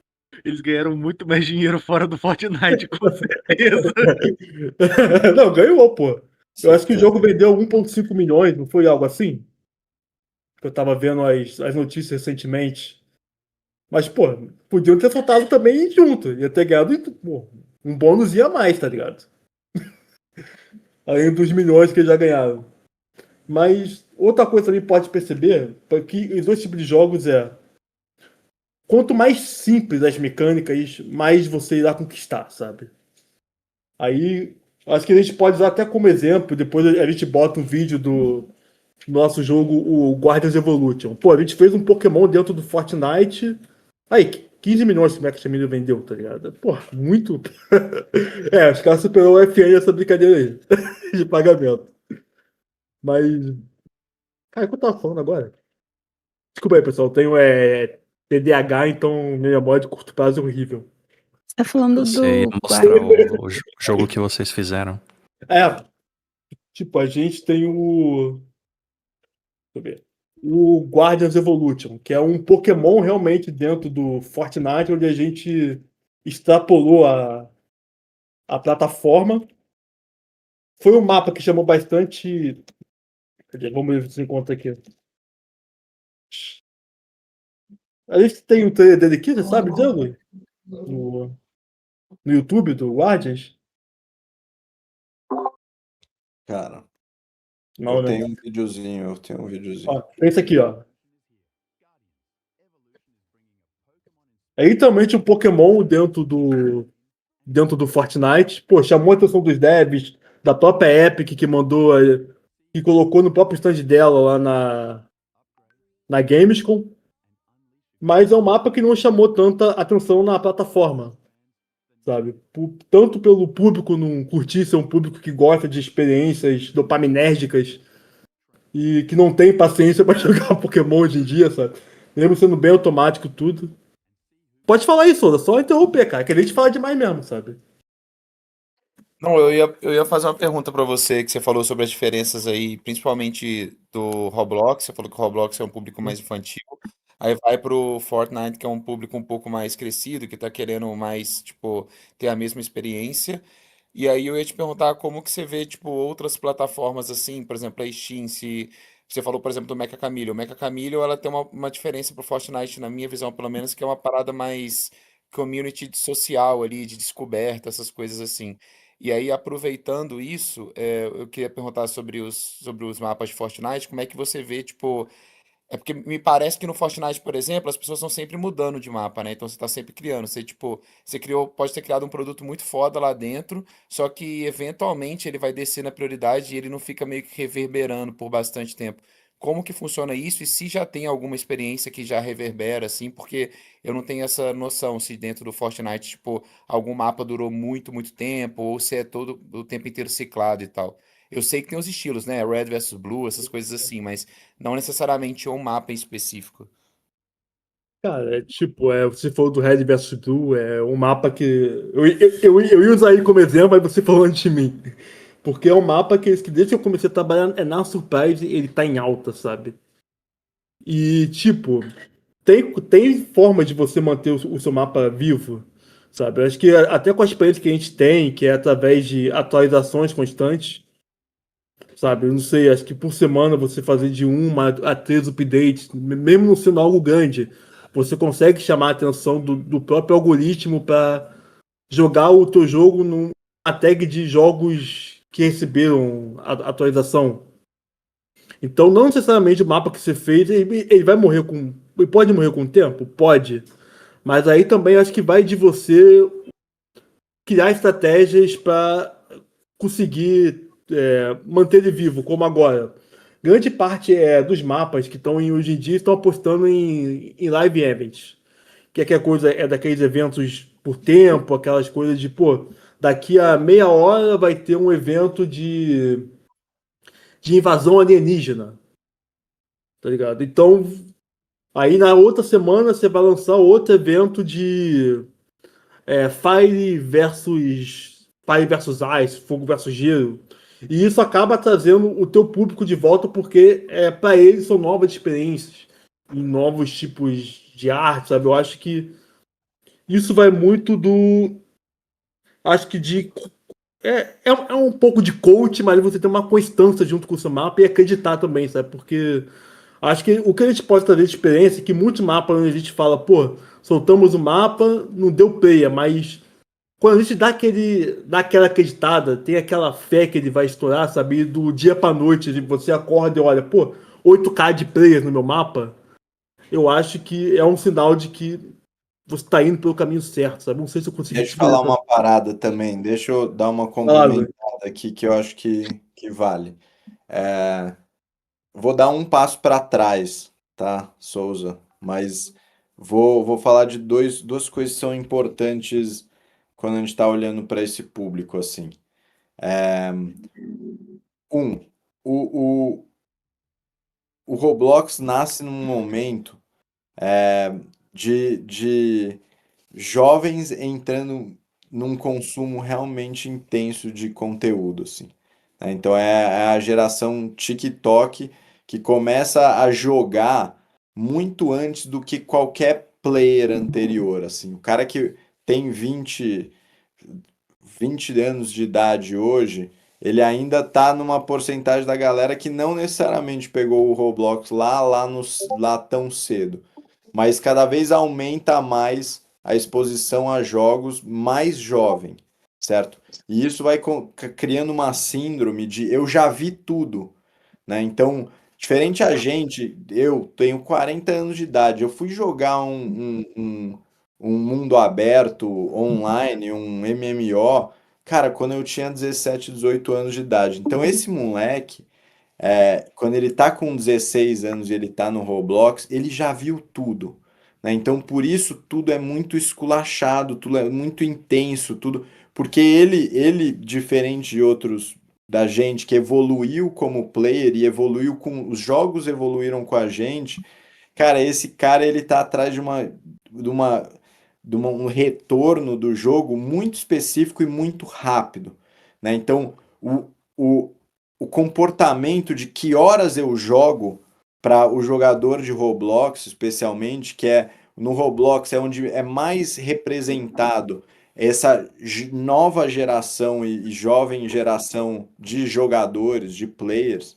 Eles ganharam muito mais dinheiro fora do Fortnite, com certeza. Não, ganhou, pô. Eu acho que o jogo vendeu 1,5 milhões, não foi algo assim? Que eu tava vendo as notícias recentemente. Mas, pô, podiam ter soltado também junto. Ia ter ganhado, pô, um bônus a mais, tá ligado? Além dos milhões que eles já ganharam. Mas outra coisa também pode perceber que os dois tipos de jogos quanto mais simples as mecânicas, mais você irá conquistar, sabe? Aí acho que a gente pode usar até como exemplo, depois a gente bota um vídeo do nosso jogo, o Guardians Evolution. Pô, a gente fez um Pokémon dentro do Fortnite. Aí, 15 milhões que o Max Chameleon vendeu, tá ligado? Pô, muito. Os caras superou o FN essa brincadeira aí de pagamento. Mas. Cara, o que eu tava falando agora? Desculpa aí, pessoal. Eu tenho TDAH, então minha memória de curto prazo é horrível. Tá falando Você ia do mostrar o jogo que vocês fizeram. Tipo, a gente tem o. Deixa eu ver. O Guardians Evolution, que é um Pokémon realmente dentro do Fortnite, onde a gente extrapolou a plataforma. Foi um mapa que chamou bastante. Vamos ver se encontra aqui. A gente tem o trailer dele aqui, você sabe, Diogo? No YouTube do Guardians? Cara, Não, eu né? tenho um videozinho. Ó, esse aqui, ó. É literalmente um Pokémon dentro dentro do Fortnite. Pô, chamou a atenção dos devs, da própria Epic que mandou, que colocou no próprio stand dela lá na Gamescom. Mas é um mapa que não chamou tanta atenção na plataforma, sabe? Tanto pelo público não curtir ser um público que gosta de experiências dopaminérgicas e que não tem paciência para jogar Pokémon hoje em dia, sabe? Mesmo sendo bem automático tudo. Pode falar isso, Oda, só interromper, cara, que a gente fala demais mesmo, sabe? Não, eu ia fazer uma pergunta pra você, que você falou sobre as diferenças aí, principalmente do Roblox. Você falou que o Roblox é um público mais infantil. Aí vai pro Fortnite, que é um público um pouco mais crescido, que tá querendo mais, tipo, ter a mesma experiência. E aí eu ia te perguntar como que você vê, tipo, outras plataformas assim, por exemplo, a Steam, se você falou, por exemplo, do Mecha Chameleon. O Mecha Chameleon, ela tem uma diferença pro Fortnite, na minha visão, pelo menos, que é uma parada mais community social ali, de descoberta, essas coisas assim. E aí, aproveitando isso, eu queria perguntar sobre os mapas de Fortnite, como é que você vê, tipo, é porque me parece que no Fortnite, por exemplo, as pessoas estão sempre mudando de mapa, né? Então você tá sempre criando. Você, tipo, você criou, pode ter criado um produto muito foda lá dentro, só que eventualmente ele vai descer na prioridade e ele não fica meio que reverberando por bastante tempo. Como que funciona isso? E se já tem alguma experiência que já reverbera, assim, porque eu não tenho essa noção se dentro do Fortnite, tipo, algum mapa durou muito, muito tempo, ou se é todo o tempo inteiro ciclado e tal. Eu sei que tem os estilos, né? Red versus Blue, essas coisas assim, mas não necessariamente um mapa em específico. Cara, é tipo, você falou do Red vs Blue, é um mapa que. Eu ia usar aí como exemplo, mas você falou antes de mim. Porque é um mapa que desde que eu comecei a trabalhar na Surprise, ele tá em alta, sabe? E, tipo, tem forma de você manter o seu mapa vivo, sabe? Eu acho que até com a experiência que a gente tem, que é através de atualizações constantes, sabe? Eu não sei, acho que por semana você fazer de 1 a 3 updates, mesmo não sendo algo grande, você consegue chamar a atenção do próprio algoritmo para jogar o teu jogo numa tag de jogos que receberam a atualização. Então, não necessariamente o mapa que você fez, ele vai morrer com. Ele pode morrer com o tempo? Pode. Mas aí também acho que vai de você criar estratégias para conseguir manter ele vivo, como agora. Grande parte dos mapas que estão hoje em dia estão apostando em live events. Que é aquela coisa, é daqueles eventos por tempo, aquelas coisas de, pô, daqui a meia hora vai ter um evento de invasão alienígena, tá ligado? Então, aí na outra semana você vai lançar outro evento de Fire versus Ice, Fogo versus Gelo. E isso acaba trazendo o teu público de volta porque para eles são novas experiências em novos tipos de arte, sabe? Eu acho que isso vai muito do. Acho que de. É um pouco de coach, mas você tem uma constância junto com o seu mapa e acreditar também, sabe? Porque acho que o que a gente pode trazer de experiência é que muitos mapas onde a gente fala, pô, soltamos o mapa, não deu player, mas quando a gente dá aquela acreditada, tem aquela fé que ele vai estourar, sabe? E do dia pra noite, você acorda e olha, pô, 8K de players no meu mapa, eu acho que é um sinal de que você tá indo pelo caminho certo, sabe? Não sei se eu consegui Deixa te eu falar explicar. uma parada também, deixa eu dar uma Claro, complementada aqui que eu acho que vale. Vou dar um passo para trás, tá, Souza? Mas vou falar de duas coisas que são importantes quando a gente está olhando para esse público assim. Um, o, o, o Roblox nasce num momento de jovens entrando num consumo realmente intenso de conteúdo, assim, né? Então é a geração TikTok que começa a jogar muito antes do que qualquer player anterior, assim. O cara que tem 20 anos de idade hoje, ele ainda tá numa porcentagem da galera que não necessariamente pegou o Roblox lá tão cedo, mas cada vez aumenta mais a exposição a jogos mais jovem, certo? E isso vai criando uma síndrome de eu já vi tudo, né? Então, diferente a gente, eu tenho 40 anos de idade, eu fui jogar um mundo aberto, online, um MMO, cara, quando eu tinha 17, 18 anos de idade. Então esse moleque, quando ele tá com 16 anos e ele tá no Roblox, ele já viu tudo, né? Então por isso tudo é muito esculachado, tudo é muito intenso, tudo, porque ele diferente de outros da gente que evoluiu como player e evoluiu com os jogos evoluíram com a gente. Cara, esse cara ele tá atrás de uma, um retorno do jogo muito específico e muito rápido, né? Então, o, o comportamento de que horas eu jogo para o jogador de Roblox, especialmente, que é no Roblox é onde é mais representado essa nova geração e jovem geração de jogadores, de players.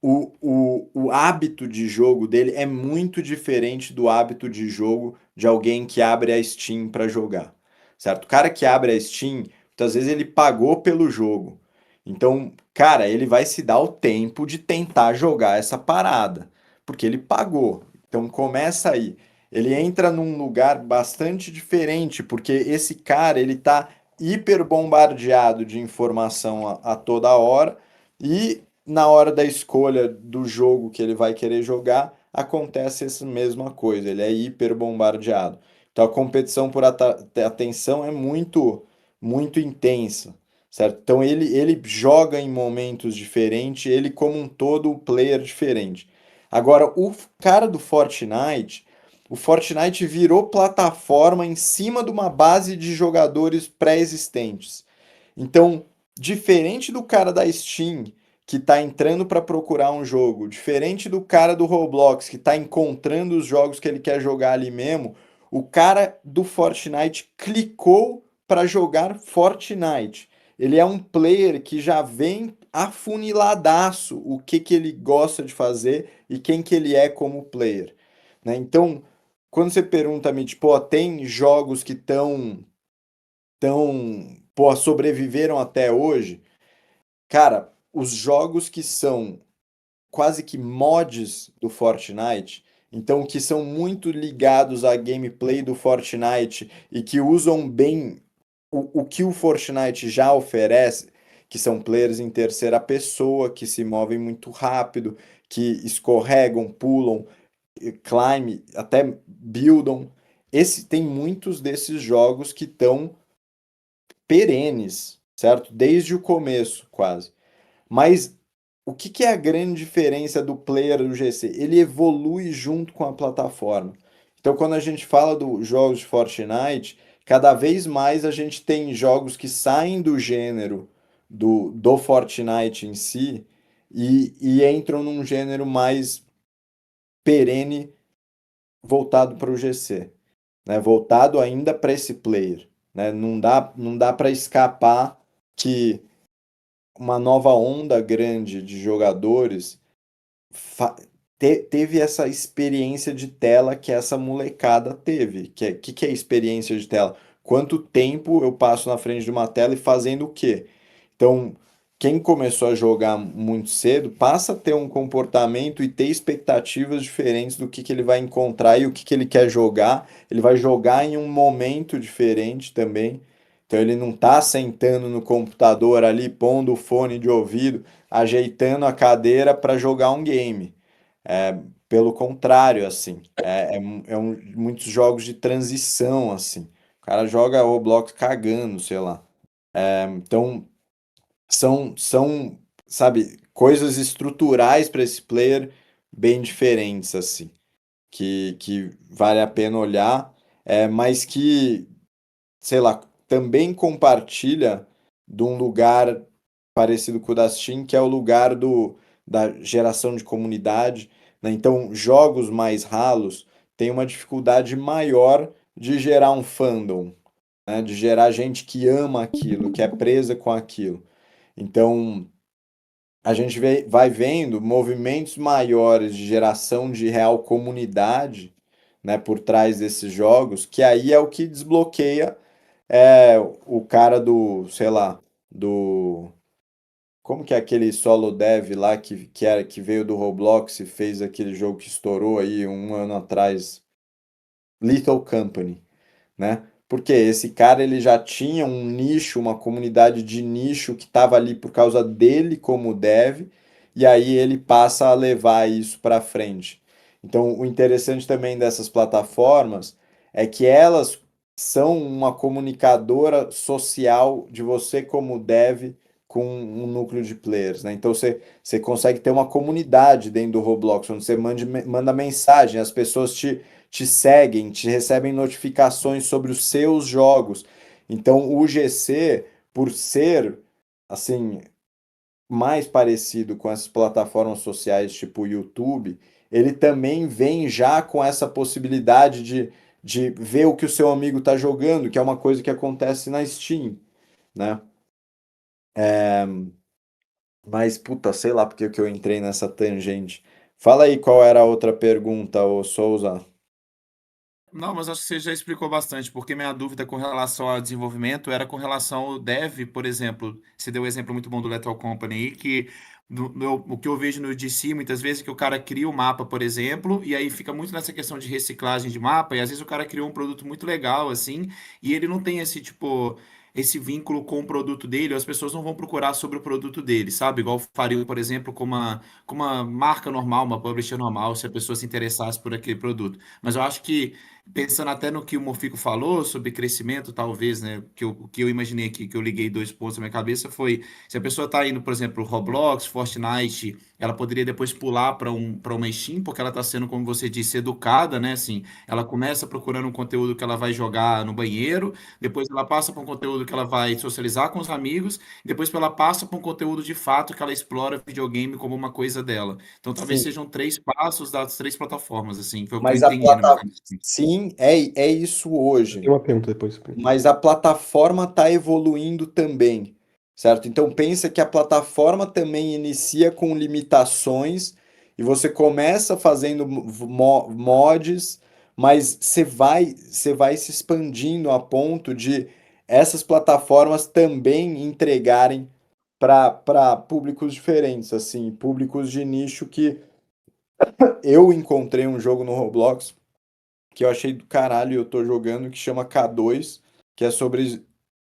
O hábito de jogo dele é muito diferente do hábito de jogo de alguém que abre a Steam para jogar, certo? O cara que abre a Steam, muitas vezes ele pagou pelo jogo. Então, cara, ele vai se dar o tempo de tentar jogar essa parada, porque ele pagou. Então, começa aí. Ele entra num lugar bastante diferente, porque esse cara, ele tá hiper bombardeado de informação a toda hora e na hora da escolha do jogo que ele vai querer jogar, acontece essa mesma coisa, ele é hiper bombardeado. Então a competição por atenção é muito intensa, certo? Então ele joga em momentos diferentes, ele como um todo, o player diferente. Agora, cara do Fortnite, o Fortnite virou plataforma em cima de uma base de jogadores pré-existentes. Então, diferente do cara da Steam, que está entrando para procurar um jogo, diferente do cara do Roblox, que está encontrando os jogos que ele quer jogar ali mesmo, o cara do Fortnite clicou para jogar Fortnite. Ele é um player que já vem afuniladaço o que ele gosta de fazer e quem que ele é como player, né? Então, quando você pergunta a mim, tipo, ó, tem jogos que pô, sobreviveram até hoje? Cara, os jogos que são quase que mods do Fortnite, então que são muito ligados à gameplay do Fortnite e que usam bem o que o Fortnite já oferece, que são players em terceira pessoa, que se movem muito rápido, que escorregam, pulam, climb, até buildam. Tem muitos desses jogos que estão perenes, certo? Desde o começo, quase. Mas o que que é a grande diferença do player do GC? Ele evolui junto com a plataforma. Então, quando a gente fala dos jogos de Fortnite, cada vez mais a gente tem jogos que saem do gênero do Fortnite em si e entram num gênero mais perene voltado para o GC, né? Voltado ainda para esse player, né? Não dá para escapar que uma nova onda grande de jogadores fa- teve essa experiência de tela que essa molecada teve. Que é experiência de tela? Quanto tempo eu passo na frente de uma tela e fazendo o quê? Então, quem começou a jogar muito cedo passa a ter um comportamento e ter expectativas diferentes do que ele vai encontrar e o que ele quer jogar. Ele vai jogar em um momento diferente também. Então, ele não está sentando no computador ali, pondo o fone de ouvido, ajeitando a cadeira para jogar um game. É, pelo contrário, assim, muitos jogos de transição, assim. O cara joga Roblox cagando, sei lá. Então, são, sabe, coisas estruturais para esse player bem diferentes, assim, que vale a pena olhar, mas que, sei lá, também compartilha de um lugar parecido com o da Steam, que é o lugar da geração de comunidade, né? Então, jogos mais ralos têm uma dificuldade maior de gerar um fandom, né? De gerar gente que ama aquilo, que é presa com aquilo. Então, a gente vai vendo movimentos maiores de geração de real comunidade, né, por trás desses jogos, que aí é o que desbloqueia o cara sei lá, do como que é aquele solo dev lá que veio do Roblox e fez aquele jogo que estourou aí um ano atrás? Lethal Company, né? Porque esse cara ele já tinha um nicho, uma comunidade de nicho que estava ali por causa dele como dev, e aí ele passa a levar isso para frente. Então, o interessante também dessas plataformas é que elas são uma comunicadora social de você como dev com um núcleo de players, né? Então você consegue ter uma comunidade dentro do Roblox, onde você manda mensagem, as pessoas te seguem, te recebem notificações sobre os seus jogos. Então, o GC, por ser assim mais parecido com essas plataformas sociais tipo o YouTube, ele também vem já com essa possibilidade de ver o que o seu amigo está jogando, que é uma coisa que acontece na Steam, né? Mas, puta, sei lá porque que eu entrei nessa tangente. Fala aí qual era a outra pergunta, ô Souza. Não, mas acho que você já explicou bastante, porque minha dúvida com relação ao desenvolvimento era com relação ao dev, por exemplo. Você deu um exemplo muito bom do Lethal Company aí, que o que eu vejo no DC muitas vezes é que o cara cria o mapa, por exemplo, e aí fica muito nessa questão de reciclagem de mapa, e às vezes o cara criou um produto muito legal, assim, e ele não tem esse tipo. Esse vínculo com o produto dele, ou as pessoas não vão procurar sobre o produto dele, sabe? Igual faria, por exemplo, com uma marca normal, uma publisher normal, se a pessoa se interessasse por aquele produto. Mas eu acho que pensando até no que o Mofico falou sobre crescimento, talvez, né? O que eu imaginei aqui, que eu liguei dois pontos na minha cabeça foi: se a pessoa está indo, por exemplo, Roblox, Fortnite, ela poderia depois pular para uma Steam, porque ela está sendo, como você disse, educada, né? Assim, ela começa procurando um conteúdo que ela vai jogar no banheiro, depois ela passa para um conteúdo que ela vai socializar com os amigos, depois ela passa para um conteúdo de fato que ela explora videogame como uma coisa dela. Então, talvez Sim, sejam três passos das três plataformas, assim, foi o que eu mas a entendi na minha plata... cabeça. Sim, é isso Eu tenho hoje. uma pergunta depois. Mas a plataforma está evoluindo também, certo? Então pensa que a plataforma também inicia com limitações e você começa fazendo mods, mas você vai se expandindo a ponto de essas plataformas também entregarem para públicos diferentes, assim, públicos de nicho que eu encontrei um jogo no Roblox que eu achei do caralho e eu tô jogando que chama K2, que é sobre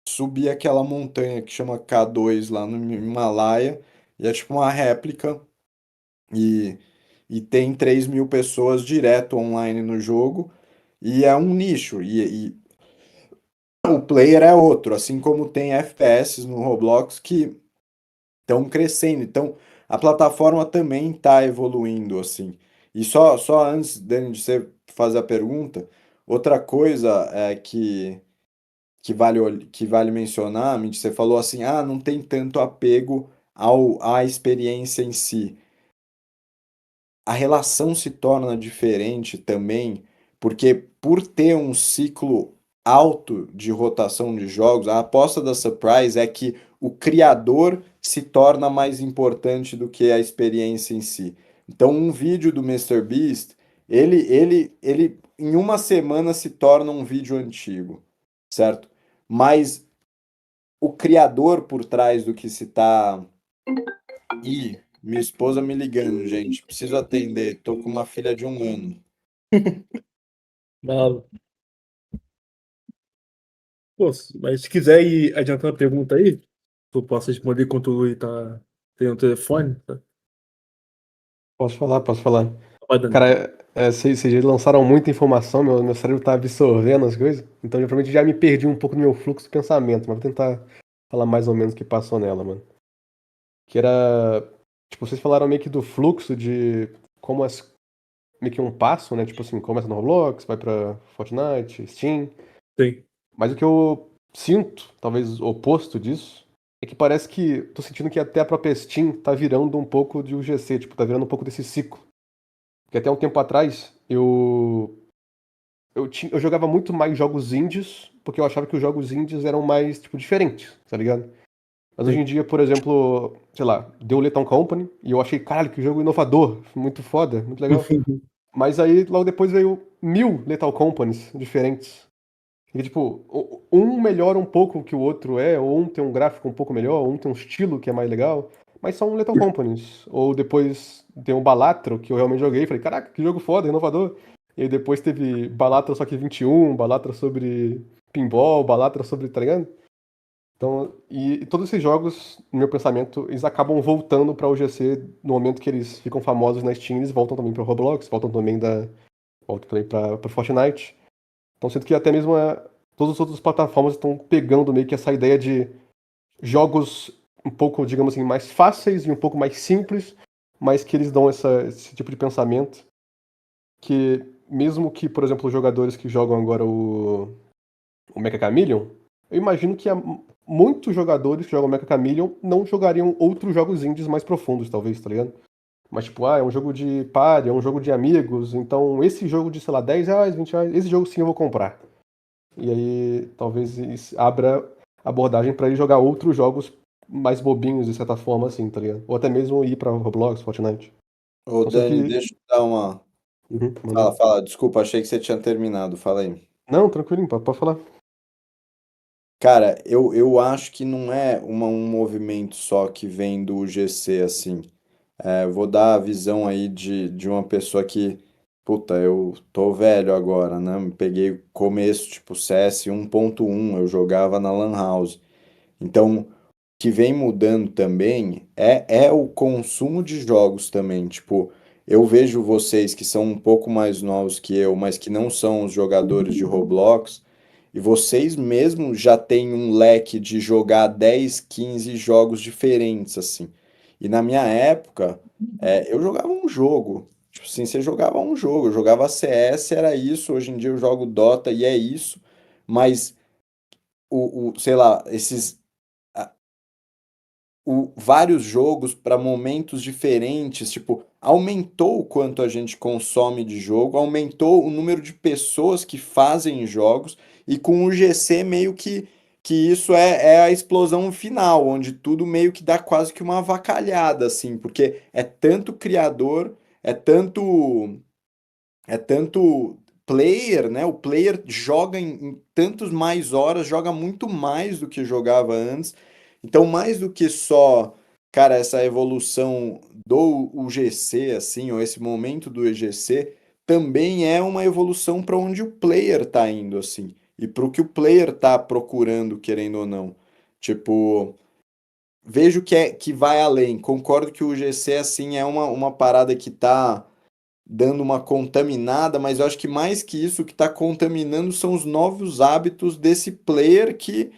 subir aquela montanha que chama K2 lá no Himalaia, e é tipo uma réplica, e, e tem 3.000 pessoas direto online no jogo, e é um nicho, e o player é outro, assim como tem FPS no Roblox que estão crescendo. Então, a plataforma também está evoluindo, assim. E só antes Dani, de você fazer a pergunta, outra coisa que vale mencionar, Mitch, você falou assim, não tem tanto apego à experiência em si. A relação se torna diferente também, porque por ter um ciclo alto de rotação de jogos, a aposta da Surprise é que o criador se torna mais importante do que a experiência em si. Então, um vídeo do MrBeast, ele em uma semana se torna um vídeo antigo, certo? Mas o criador por trás do que se está. Ih, minha esposa me ligando, gente. Preciso atender. Tô com uma filha de 1 ano. Não. Pô, mas se quiser ir adiantando a pergunta aí, eu posso responder enquanto o Luiz tá tendo o telefone. Tá? Posso falar, posso falar. Vai, Dani. Cara, vocês já lançaram muita informação, meu cérebro tá absorvendo as coisas, então eu provavelmente já me perdi um pouco no meu fluxo de pensamento, mas vou tentar falar mais ou menos o que passou nela, mano. Que era, tipo, vocês falaram meio que do fluxo de como é meio que um passo, né? Tipo assim, começa no Roblox, vai pra Fortnite, Steam, Sim. mas o que eu sinto, talvez o oposto disso, é que parece que tô sentindo que até a própria Steam tá virando um pouco de UGC, tipo, tá virando um pouco desse ciclo. Porque até um tempo atrás eu jogava muito mais jogos indies, porque eu achava que os jogos indies eram mais, tipo, diferentes, tá ligado? Mas hoje Sim. em dia, por exemplo, sei lá, deu Lethal Company, e eu achei, caralho, que jogo inovador, muito foda, muito legal. Mas aí, logo depois veio 1.000 Lethal Companies diferentes. E, tipo, um melhora um pouco o que o outro é, ou um tem um gráfico um pouco melhor, ou um tem um estilo que é mais legal, mas são Lethal Companies. Ou depois tem o Balatro, que eu realmente joguei, e falei, caraca, que jogo foda, inovador. E aí depois teve Balatro só que 21, Balatro sobre pinball, Balatro sobre, tá ligado? Então, e todos esses jogos, no meu pensamento, eles acabam voltando pra UGC no momento que eles ficam famosos na Steam, eles voltam também pra Roblox, voltam também pra Fortnite. Então, sinto que até mesmo todas as outras plataformas estão pegando meio que essa ideia de jogos um pouco, digamos assim, mais fáceis e um pouco mais simples, mas que eles dão esse tipo de pensamento que, mesmo que, por exemplo, os jogadores que jogam agora o Mecha Chameleon, eu imagino que muitos jogadores que jogam Mecha Chameleon não jogariam outros jogos indies mais profundos, talvez, tá ligado? Mas, tipo, é um jogo de party, é um jogo de amigos, então esse jogo de, sei lá, R$10, R$20, esse jogo sim eu vou comprar. E aí, talvez isso abra abordagem pra ele jogar outros jogos mais bobinhos, de certa forma, assim, tá ligado? Ou até mesmo ir pra Roblox, Fortnite. Ô, Então, sinto Dani, que... deixa eu dar uma. Manda. Fala. Desculpa, achei que você tinha terminado. Fala aí. Não, tranquilinho, pode falar. Cara, eu acho que não é um movimento só que vem do GC, assim. Eu vou dar a visão aí de uma pessoa que, puta, eu tô velho agora, né? Me peguei o começo, tipo, CS 1.1, eu jogava na Lan House. Então, o que vem mudando também é o consumo de jogos também. Tipo, eu vejo vocês que são um pouco mais novos que eu, mas que não são os jogadores de Roblox, e vocês mesmo já têm um leque de jogar 10, 15 jogos diferentes, assim. E na minha época, eu jogava um jogo. Tipo assim, você jogava um jogo. Eu jogava CS, era isso. Hoje em dia eu jogo Dota e é isso. Mas, sei lá, vários jogos para momentos diferentes, tipo, aumentou o quanto a gente consome de jogo, aumentou o número de pessoas que fazem jogos, e com o GC meio que isso é a explosão final, onde tudo meio que dá quase que uma avacalhada, assim, porque é tanto criador, é tanto player, né? O player joga em tantos mais horas, joga muito mais do que jogava antes. Então, mais do que só, cara, essa evolução do UGC, assim, ou esse momento do EGC, também é uma evolução para onde o player tá indo, assim, e para o que o player tá procurando, querendo ou não. Tipo, vejo que vai além. Concordo que o UGC, assim, é uma parada que tá dando uma contaminada, mas eu acho que mais que isso, o que está contaminando são os novos hábitos desse player que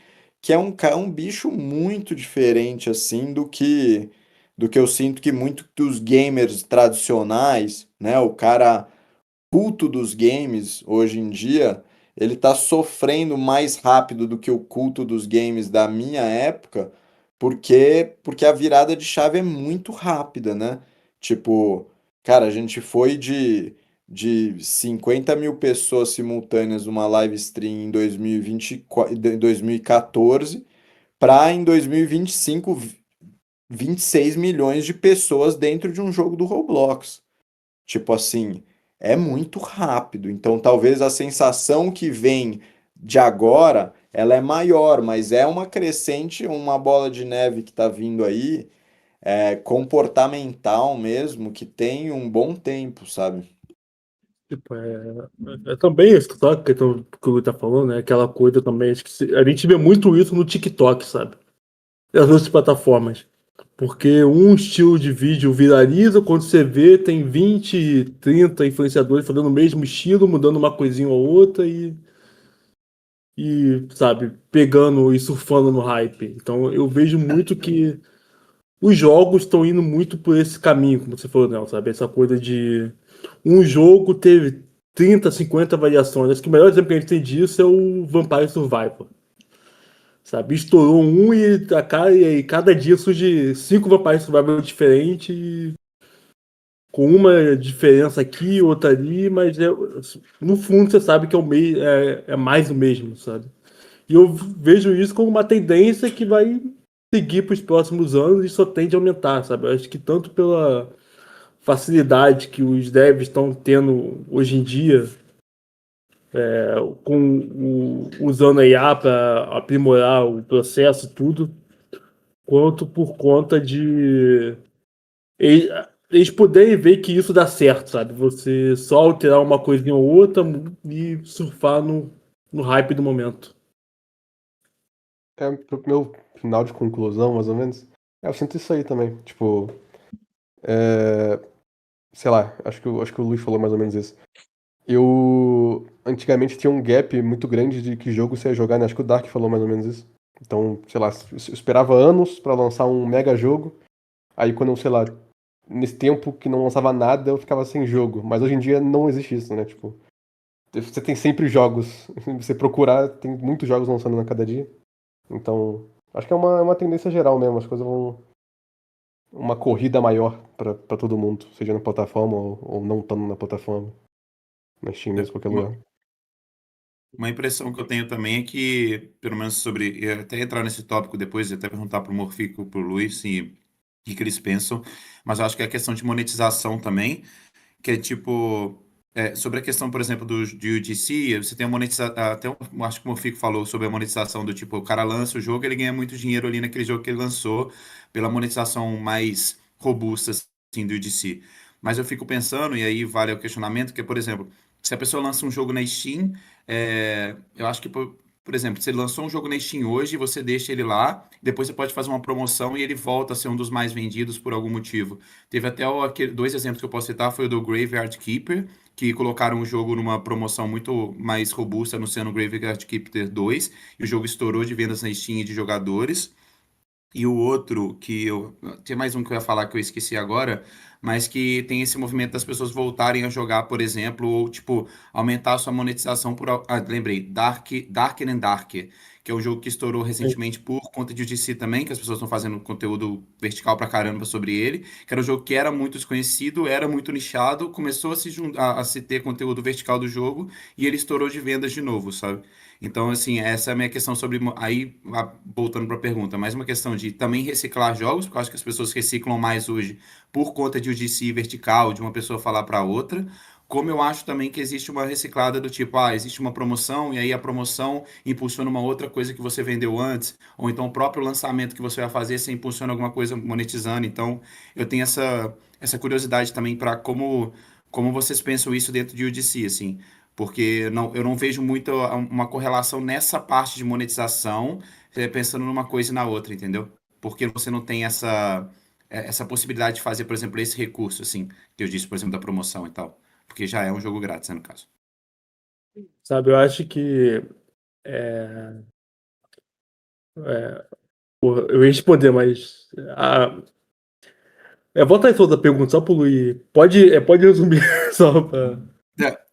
é um bicho muito diferente assim do que eu sinto que muito dos gamers tradicionais, né? O cara culto dos games hoje em dia, ele está sofrendo mais rápido do que o culto dos games da minha época, porque a virada de chave é muito rápida, né? Tipo, cara, a gente foi de 50 mil pessoas simultâneas numa live stream em 2014 para em 2025 26 milhões de pessoas dentro de um jogo do Roblox. Tipo assim, é muito rápido. Então, talvez a sensação que vem de agora, ela é maior, mas é uma crescente, uma bola de neve que está vindo aí, comportamental mesmo, que tem um bom tempo, sabe? Tipo, é também isso que o Lu tá falando, né? Aquela coisa também. Acho que a gente vê muito isso no TikTok, sabe? E as outras plataformas. Porque um estilo de vídeo viraliza, quando você vê, tem 20, 30 influenciadores fazendo o mesmo estilo, mudando uma coisinha ou outra e, sabe, pegando e surfando no hype. Então eu vejo muito que os jogos estão indo muito por esse caminho, como você falou, não, sabe? Essa coisa de um jogo teve 30, 50 variações. Acho que o melhor exemplo que a gente tem disso é o Vampire Survivor. Sabe? Estourou um e cada dia surge 5 Vampire Survivor diferentes, com uma diferença aqui, outra ali, mas no fundo você sabe que é mais o mesmo, sabe? E eu vejo isso como uma tendência que vai seguir para os próximos anos e só tende a aumentar, sabe? Eu acho que tanto pela facilidade que os devs estão tendo hoje em dia, usando a IA para aprimorar o processo e tudo, quanto por conta de eles poderem ver que isso dá certo, sabe? Você só alterar uma coisinha ou outra e surfar no hype do momento. Pro meu final de conclusão, mais ou menos, eu sinto isso aí também. Tipo, sei lá, acho que o Luiz falou mais ou menos isso. Eu antigamente tinha um gap muito grande de que jogo você ia jogar, né? Acho que o Dark falou mais ou menos isso. Então, sei lá, eu esperava anos pra lançar um mega jogo. Aí quando eu, sei lá, nesse tempo que não lançava nada, eu ficava sem jogo. Mas hoje em dia não existe isso, né? Tipo, você tem sempre jogos. Você procurar, tem muitos jogos lançando a cada dia. Então, acho que é uma tendência geral mesmo. As coisas vão. Uma corrida maior pra todo mundo, seja na plataforma ou não estando na plataforma. Na Steam mesmo, qualquer Uma, lugar. uma impressão que eu tenho também é que, pelo menos sobre, eu ia até entrar nesse tópico depois, ia até perguntar pro Morfico e pro Luiz se, o que que eles pensam, mas eu acho que é a questão de monetização também, que é tipo, sobre a questão, por exemplo, de UGC, você tem a monetização, até acho que o Mofico falou sobre a monetização do tipo, o cara lança o jogo, ele ganha muito dinheiro ali naquele jogo que ele lançou, pela monetização mais robusta, assim, do UGC. Mas eu fico pensando, e aí vale o questionamento, que é, por exemplo, se a pessoa lança um jogo na Steam, eu acho que, por exemplo, se ele lançou um jogo na Steam hoje, você deixa ele lá, depois você pode fazer uma promoção e ele volta a ser um dos mais vendidos por algum motivo. Teve até dois exemplos que eu posso citar, foi o do Graveyard Keeper, que colocaram o jogo numa promoção muito mais robusta, anunciando o Graveyard Keeper 2, e o jogo estourou de vendas na Steam e de jogadores. E o outro, que eu. Tem mais um que eu ia falar que eu esqueci agora, mas que tem esse movimento das pessoas voltarem a jogar, por exemplo, ou, tipo, aumentar a sua monetização por. Lembrei, Darker and Darker, que é um jogo que estourou recentemente por conta de UGC também, que as pessoas estão fazendo conteúdo vertical pra caramba sobre ele, que era um jogo que era muito desconhecido, era muito nichado, começou a se ter conteúdo vertical do jogo, e ele estourou de vendas de novo, sabe? Então, assim, essa é a minha questão sobre. Aí, voltando para a pergunta, mais uma questão de também reciclar jogos, porque eu acho que as pessoas reciclam mais hoje por conta de UGC vertical, de uma pessoa falar para outra. Como eu acho também que existe uma reciclada do tipo, existe uma promoção e aí a promoção impulsiona uma outra coisa que você vendeu antes, ou então o próprio lançamento que você vai fazer, você impulsiona alguma coisa monetizando. Então, eu tenho essa curiosidade também para como vocês pensam isso dentro de UGC, assim. Porque eu não vejo muito uma correlação nessa parte de monetização, pensando numa coisa e na outra, entendeu? Porque você não tem essa possibilidade de fazer, por exemplo, esse recurso, assim, que eu disse, por exemplo, da promoção e tal. Porque já é um jogo grátis, né, no caso. Sabe, eu acho que. É, porra, eu ia responder, mas. Volta aí toda a pergunta, só pro Luiz. Pode resumir, só pra.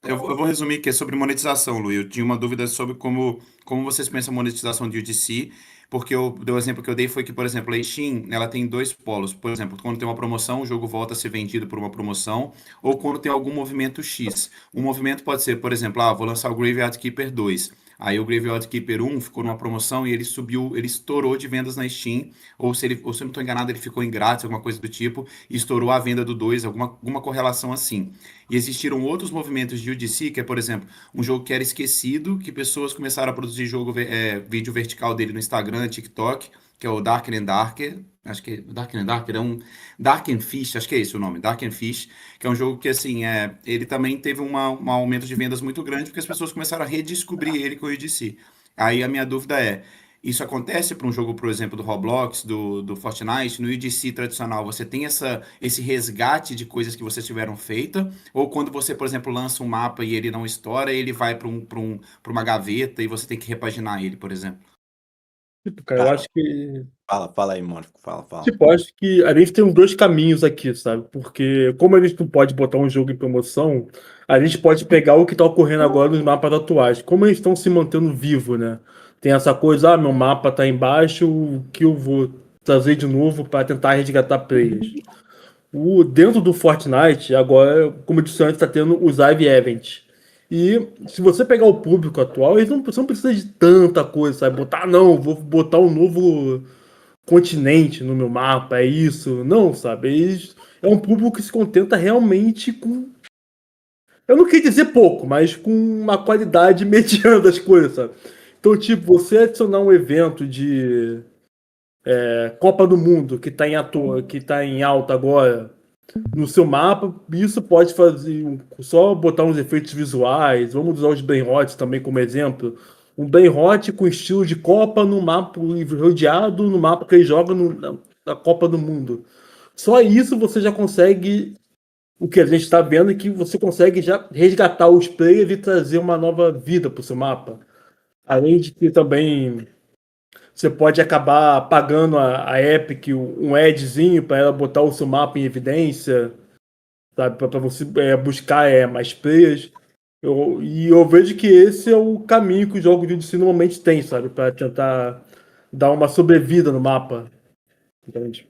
Eu vou resumir que é sobre monetização, Lu. Eu tinha uma dúvida sobre como vocês pensam monetização de UGC, porque o exemplo que eu dei foi que, por exemplo, a Steam, ela tem dois polos. Por exemplo, quando tem uma promoção, o jogo volta a ser vendido por uma promoção, ou quando tem algum movimento X. Um movimento pode ser, por exemplo, vou lançar o Graveyard Keeper 2. Aí o Graveyard Keeper 1 ficou numa promoção e ele subiu, ele estourou de vendas na Steam, ou se eu não estou enganado, ele ficou em grátis, alguma coisa do tipo, e estourou a venda do 2, alguma correlação assim. E existiram outros movimentos de UGC, que é, por exemplo, um jogo que era esquecido, que pessoas começaram a produzir vídeo vertical dele no Instagram, TikTok, que é o Darker and Darker. Acho que Darker and Darker é um Dark and Fish, acho que é esse o nome, Dark and Fish, que é um jogo que assim, ele também teve um aumento de vendas muito grande porque as pessoas começaram a redescobrir ele com o UGC. Aí a minha dúvida é, isso acontece para um jogo, por exemplo, do Roblox, do Fortnite, no UGC tradicional, você tem esse resgate de coisas que vocês tiveram feita, ou quando você, por exemplo, lança um mapa e ele não estoura, ele vai para uma gaveta e você tem que repaginar ele, por exemplo. Tipo, cara, eu acho que. Fala aí, Mônico. Fala. Tipo, eu acho que a gente tem uns dois caminhos aqui, sabe? Porque, como a gente não pode botar um jogo em promoção, a gente pode pegar o que tá ocorrendo agora nos mapas atuais. Como eles estão se mantendo vivos, né? Tem essa coisa, meu mapa tá embaixo, o que eu vou trazer de novo para tentar resgatar players. Dentro do Fortnite, agora, como eu disse antes, tá tendo os Live Events. E se você pegar o público atual, eles não precisam de tanta coisa, sabe? Não, vou botar um novo continente no meu mapa, é isso. Não, sabe? É um público que se contenta realmente com. Eu não queria dizer pouco, mas com uma qualidade mediana das coisas, sabe? Então, tipo, você adicionar um evento de Copa do Mundo que tá em alta agora, no seu mapa. Isso pode fazer só botar uns efeitos visuais. Vamos usar os brainrots também como exemplo. Um brainrot com estilo de Copa no mapa, rodeado no mapa que ele joga na Copa do Mundo. Só isso você já consegue. O que a gente está vendo é que você consegue já resgatar os players e trazer uma nova vida para o seu mapa. Além de que também você pode acabar pagando a Epic um adzinho para ela botar o seu mapa em evidência, sabe? Para você buscar mais players. Eu vejo que esse é o caminho que os jogos de DC normalmente têm, sabe? Para tentar dar uma sobrevida no mapa. Entende?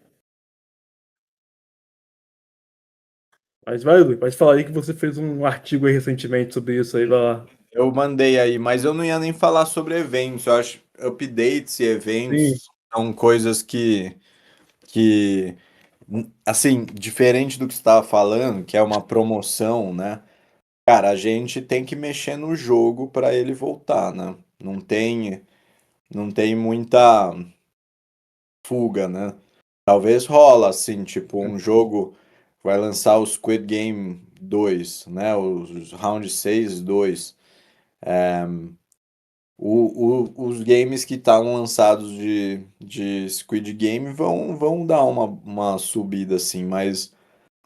Mas vai, Lu, pode falar aí que você fez um artigo aí recentemente sobre isso aí, vai lá. Eu mandei aí, mas eu não ia nem falar sobre eventos. Eu acho updates e Sim, eventos são coisas que assim, diferente do que você estava falando, que é uma promoção, né? Cara, a gente tem que mexer no jogo para ele voltar, né? Não tem muita fuga, né? Talvez rola assim, tipo, um jogo vai lançar o Squid Game 2, né? Os Round 6 2. Os games que estão lançados de Squid Game vão dar uma subida assim, mas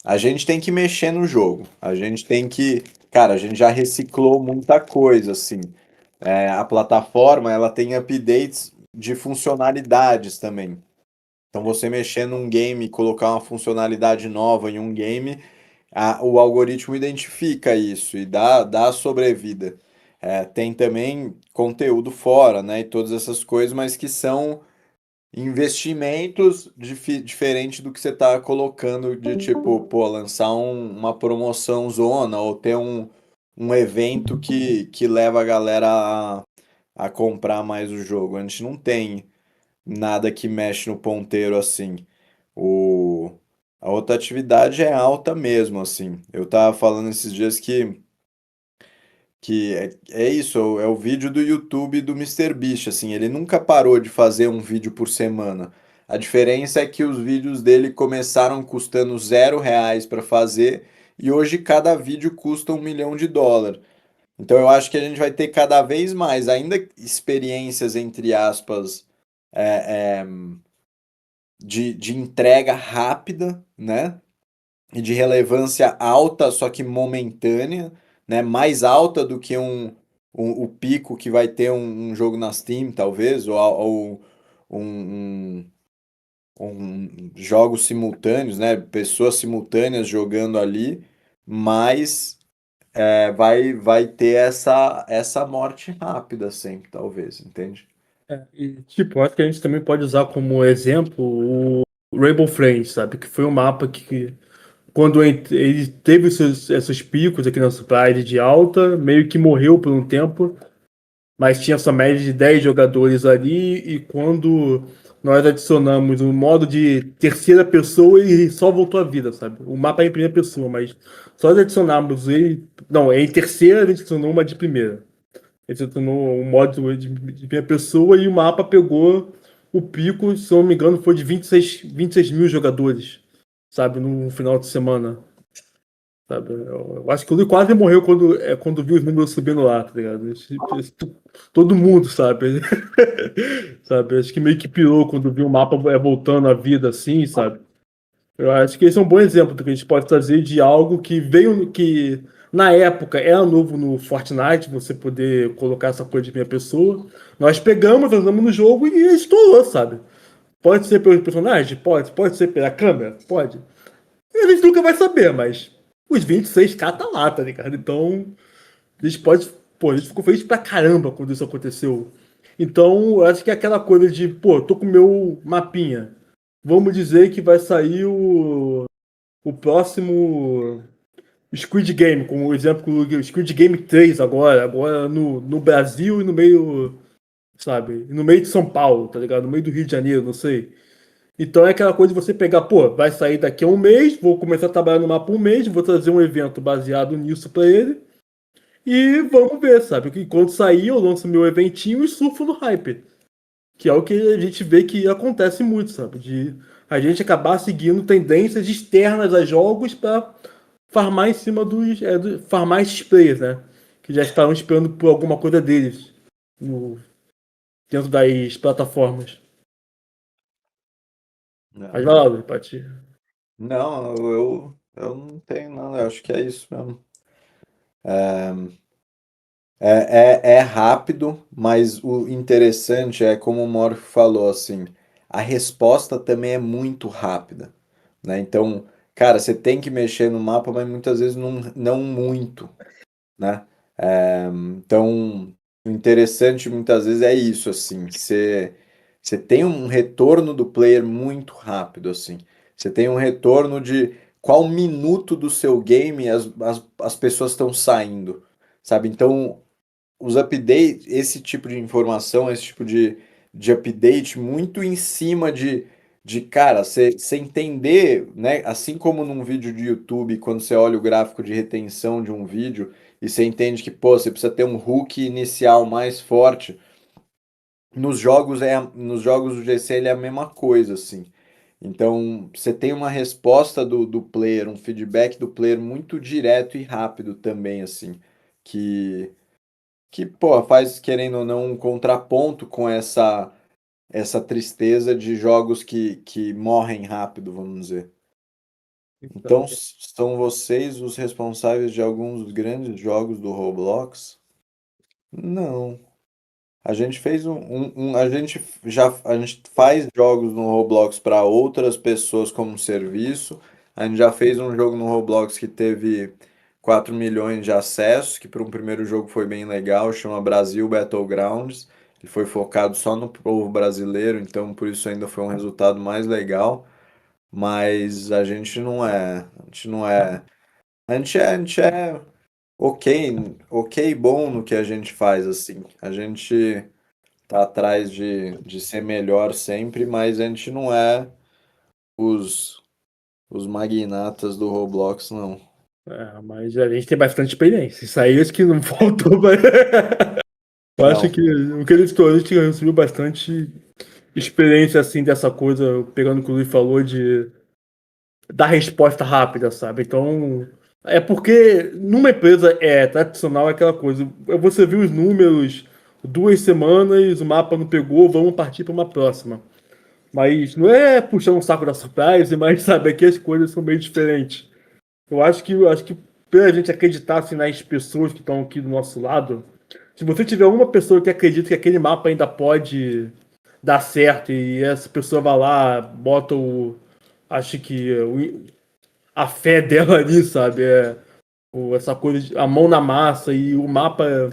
a gente tem que mexer no jogo. A gente tem que. Cara, a gente já reciclou muita coisa, assim. A plataforma, ela tem updates de funcionalidades também. Então, você mexer num game e colocar uma funcionalidade nova em um game, o algoritmo identifica isso e dá sobrevida. Tem também conteúdo fora, né? E todas essas coisas, mas que são investimentos diferente do que você está colocando de tipo, pô, lançar uma promoção zona ou ter um evento que leva a galera a comprar mais o jogo. A gente não tem nada que mexe no ponteiro assim. O, a outra atividade é alta mesmo, assim. Eu tava falando esses dias que é isso, é o vídeo do YouTube do MrBeast, assim, ele nunca parou de fazer um vídeo por semana. A diferença é que os vídeos dele começaram custando R$ 0 para fazer e hoje cada vídeo custa US$ 1 milhão. Então eu acho que a gente vai ter cada vez mais, ainda experiências, entre aspas, é, é, de entrega rápida, né? E de relevância alta, só que momentânea, né? Mais alta do que o pico que vai ter um jogo na Steam, talvez, ou jogos simultâneos, né? Pessoas simultâneas jogando ali, mas vai ter essa morte rápida sempre, talvez, entende? E tipo, acho que a gente também pode usar como exemplo o Rainbow Friends, sabe? Que foi um mapa que quando ele teve esses picos aqui na Surprise de alta, meio que morreu por um tempo, mas tinha essa média de 10 jogadores ali, e quando nós adicionamos um modo de terceira pessoa, ele só voltou à vida, sabe? O mapa é em primeira pessoa, mas só adicionamos ele. Não, é em terceira, a gente adicionou uma de primeira. A gente adicionou um modo de primeira pessoa e o mapa pegou o pico, se eu não me engano, foi de 26 mil jogadores, sabe? No final de semana. Sabe? Eu acho que o Lui quase morreu quando viu os números subindo lá, tá ligado? Todo mundo, sabe? Sabe? Acho que meio que pirou quando viu o mapa voltando à vida assim, sabe? Eu acho que esse é um bom exemplo do que a gente pode trazer de algo que veio, que na época era novo no Fortnite, você poder colocar essa coisa de minha pessoa. Nós pegamos, usamos no jogo e estourou, sabe? Pode ser pelo personagem? Pode ser pela câmera? Pode. A gente nunca vai saber, mas os 26K tá lá, tá ligado? Então, a gente pode. Pô, a gente ficou feliz pra caramba quando isso aconteceu. Então, eu acho que é aquela coisa de, pô, tô com o meu mapinha. Vamos dizer que vai sair o próximo Squid Game, como o exemplo do Squid Game 3 agora no Brasil e no meio, sabe? No meio de São Paulo, tá ligado? No meio do Rio de Janeiro, não sei. Então é aquela coisa de você pegar, pô, vai sair daqui a um mês, vou começar a trabalhar no mapa um mês, vou trazer um evento baseado nisso pra ele e vamos ver, sabe? Que quando sair eu lanço meu eventinho e surfo no hype. Que é o que a gente vê que acontece muito, sabe? De a gente acabar seguindo tendências externas a jogos para farmar em cima farmar esses players, né? Que já estavam esperando por alguma coisa deles dentro das plataformas. Mas vai lá, Luiz, Pati. Não, eu não tenho nada, eu acho que é isso mesmo. É rápido, mas o interessante é como o Morph falou, assim, a resposta também é muito rápida, né? Então, cara, você tem que mexer no mapa, mas muitas vezes não muito, né? Então, o interessante muitas vezes é isso, assim, você tem um retorno do player muito rápido, assim. Você tem um retorno de qual minuto do seu game as pessoas estão saindo, sabe? Então, os updates, esse tipo de informação, esse tipo de update muito em cima de cara, você entender, né? Assim como num vídeo de YouTube, quando você olha o gráfico de retenção de um vídeo e você entende que, pô, você precisa ter um hook inicial mais forte. Nos jogos do GC ele é a mesma coisa, assim. Então, você tem uma resposta do player, um feedback do player muito direto e rápido também, assim, que pô, faz, querendo ou não, um contraponto com essa tristeza de jogos que morrem rápido, vamos dizer. Então, são vocês os responsáveis de alguns dos grandes jogos do Roblox? Não. A gente fez a gente faz jogos no Roblox para outras pessoas como serviço. A gente já fez um jogo no Roblox que teve 4 milhões de acessos, que para um primeiro jogo foi bem legal, chama Brasil Battlegrounds. Ele foi focado só no povo brasileiro, então por isso ainda foi um resultado mais legal. Mas a gente é ok bom no que a gente faz assim. A gente tá atrás de ser melhor sempre, mas a gente não é os, os magnatas do Roblox, não. Mas a gente tem bastante experiência. Isso aí acho que não faltou. Eu acho Não, que o que ele estourou, a gente recebeu bastante experiência assim dessa coisa, pegando o que o Luiz falou de dar resposta rápida, sabe? Então, é porque numa empresa tradicional é aquela coisa, você viu os números, 2 semanas, o mapa não pegou, vamos partir para uma próxima. Mas não é puxar um saco da surprise, mas sabe, aqui as coisas são meio diferentes. Eu acho que pra gente acreditar assim, nas pessoas que estão aqui do nosso lado, se você tiver uma pessoa que acredita que aquele mapa ainda pode dar certo e essa pessoa vai lá, bota acho que a fé dela ali, sabe? Essa coisa a mão na massa e o mapa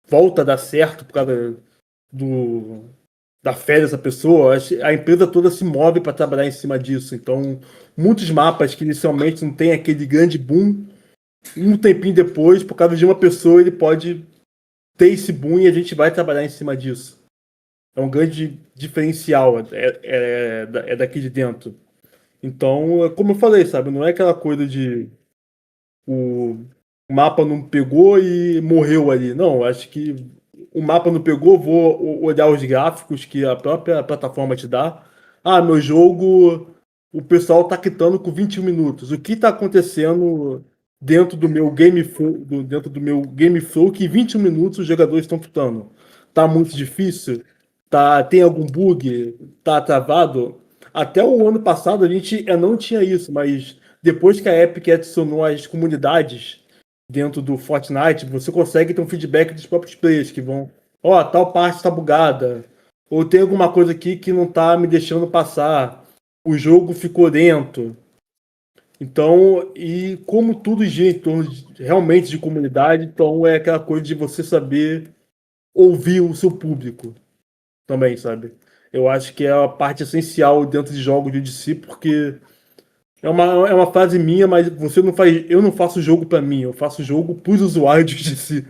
volta a dar certo por causa do, da fé dessa pessoa. A empresa toda se move para trabalhar em cima disso. Então, muitos mapas que inicialmente não tem aquele grande boom, um tempinho depois, por causa de uma pessoa, ele pode ter esse boom e a gente vai trabalhar em cima disso. É um grande diferencial, é daqui de dentro. Então, como eu falei, sabe, não é aquela coisa de o mapa não pegou e morreu ali. Não, acho que o mapa não pegou, vou olhar os gráficos que a própria plataforma te dá. Ah, meu jogo, o pessoal tá quitando com 21 minutos. O que tá acontecendo dentro do meu game flow que em 21 minutos os jogadores estão quitando? Tá muito difícil? Tem algum bug? Tá travado? Até o ano passado a gente não tinha isso, mas depois que a Epic adicionou as comunidades dentro do Fortnite, você consegue ter um feedback dos próprios players que vão, ó, tal parte está bugada, ou tem alguma coisa aqui que não está me deixando passar, o jogo ficou lento. Então, e como tudo gira em torno realmente de comunidade, então é aquela coisa de você saber ouvir o seu público também, sabe? Eu acho que é a parte essencial dentro de jogos de DC, porque é uma frase minha, mas eu não faço jogo pra mim, eu faço jogo pros usuários de si,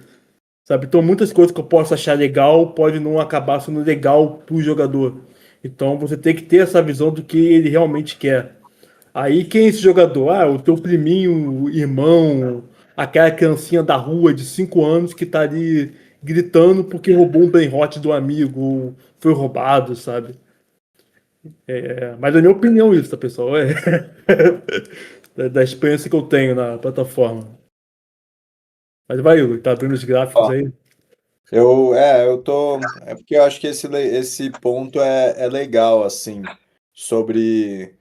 sabe? Então muitas coisas que eu posso achar legal pode não acabar sendo legal pro jogador. Então você tem que ter essa visão do que ele realmente quer. Aí quem é esse jogador? Ah, o teu priminho, irmão, aquela criancinha da rua de 5 anos que tá ali gritando porque roubou um brain rot do amigo, ou foi roubado, sabe? Mas é minha opinião isso, tá, pessoal? Da experiência que eu tenho na plataforma. Mas vai, Igor, tá abrindo os gráficos Ó, aí. eu tô. É porque eu acho que esse ponto é legal, assim, sobre,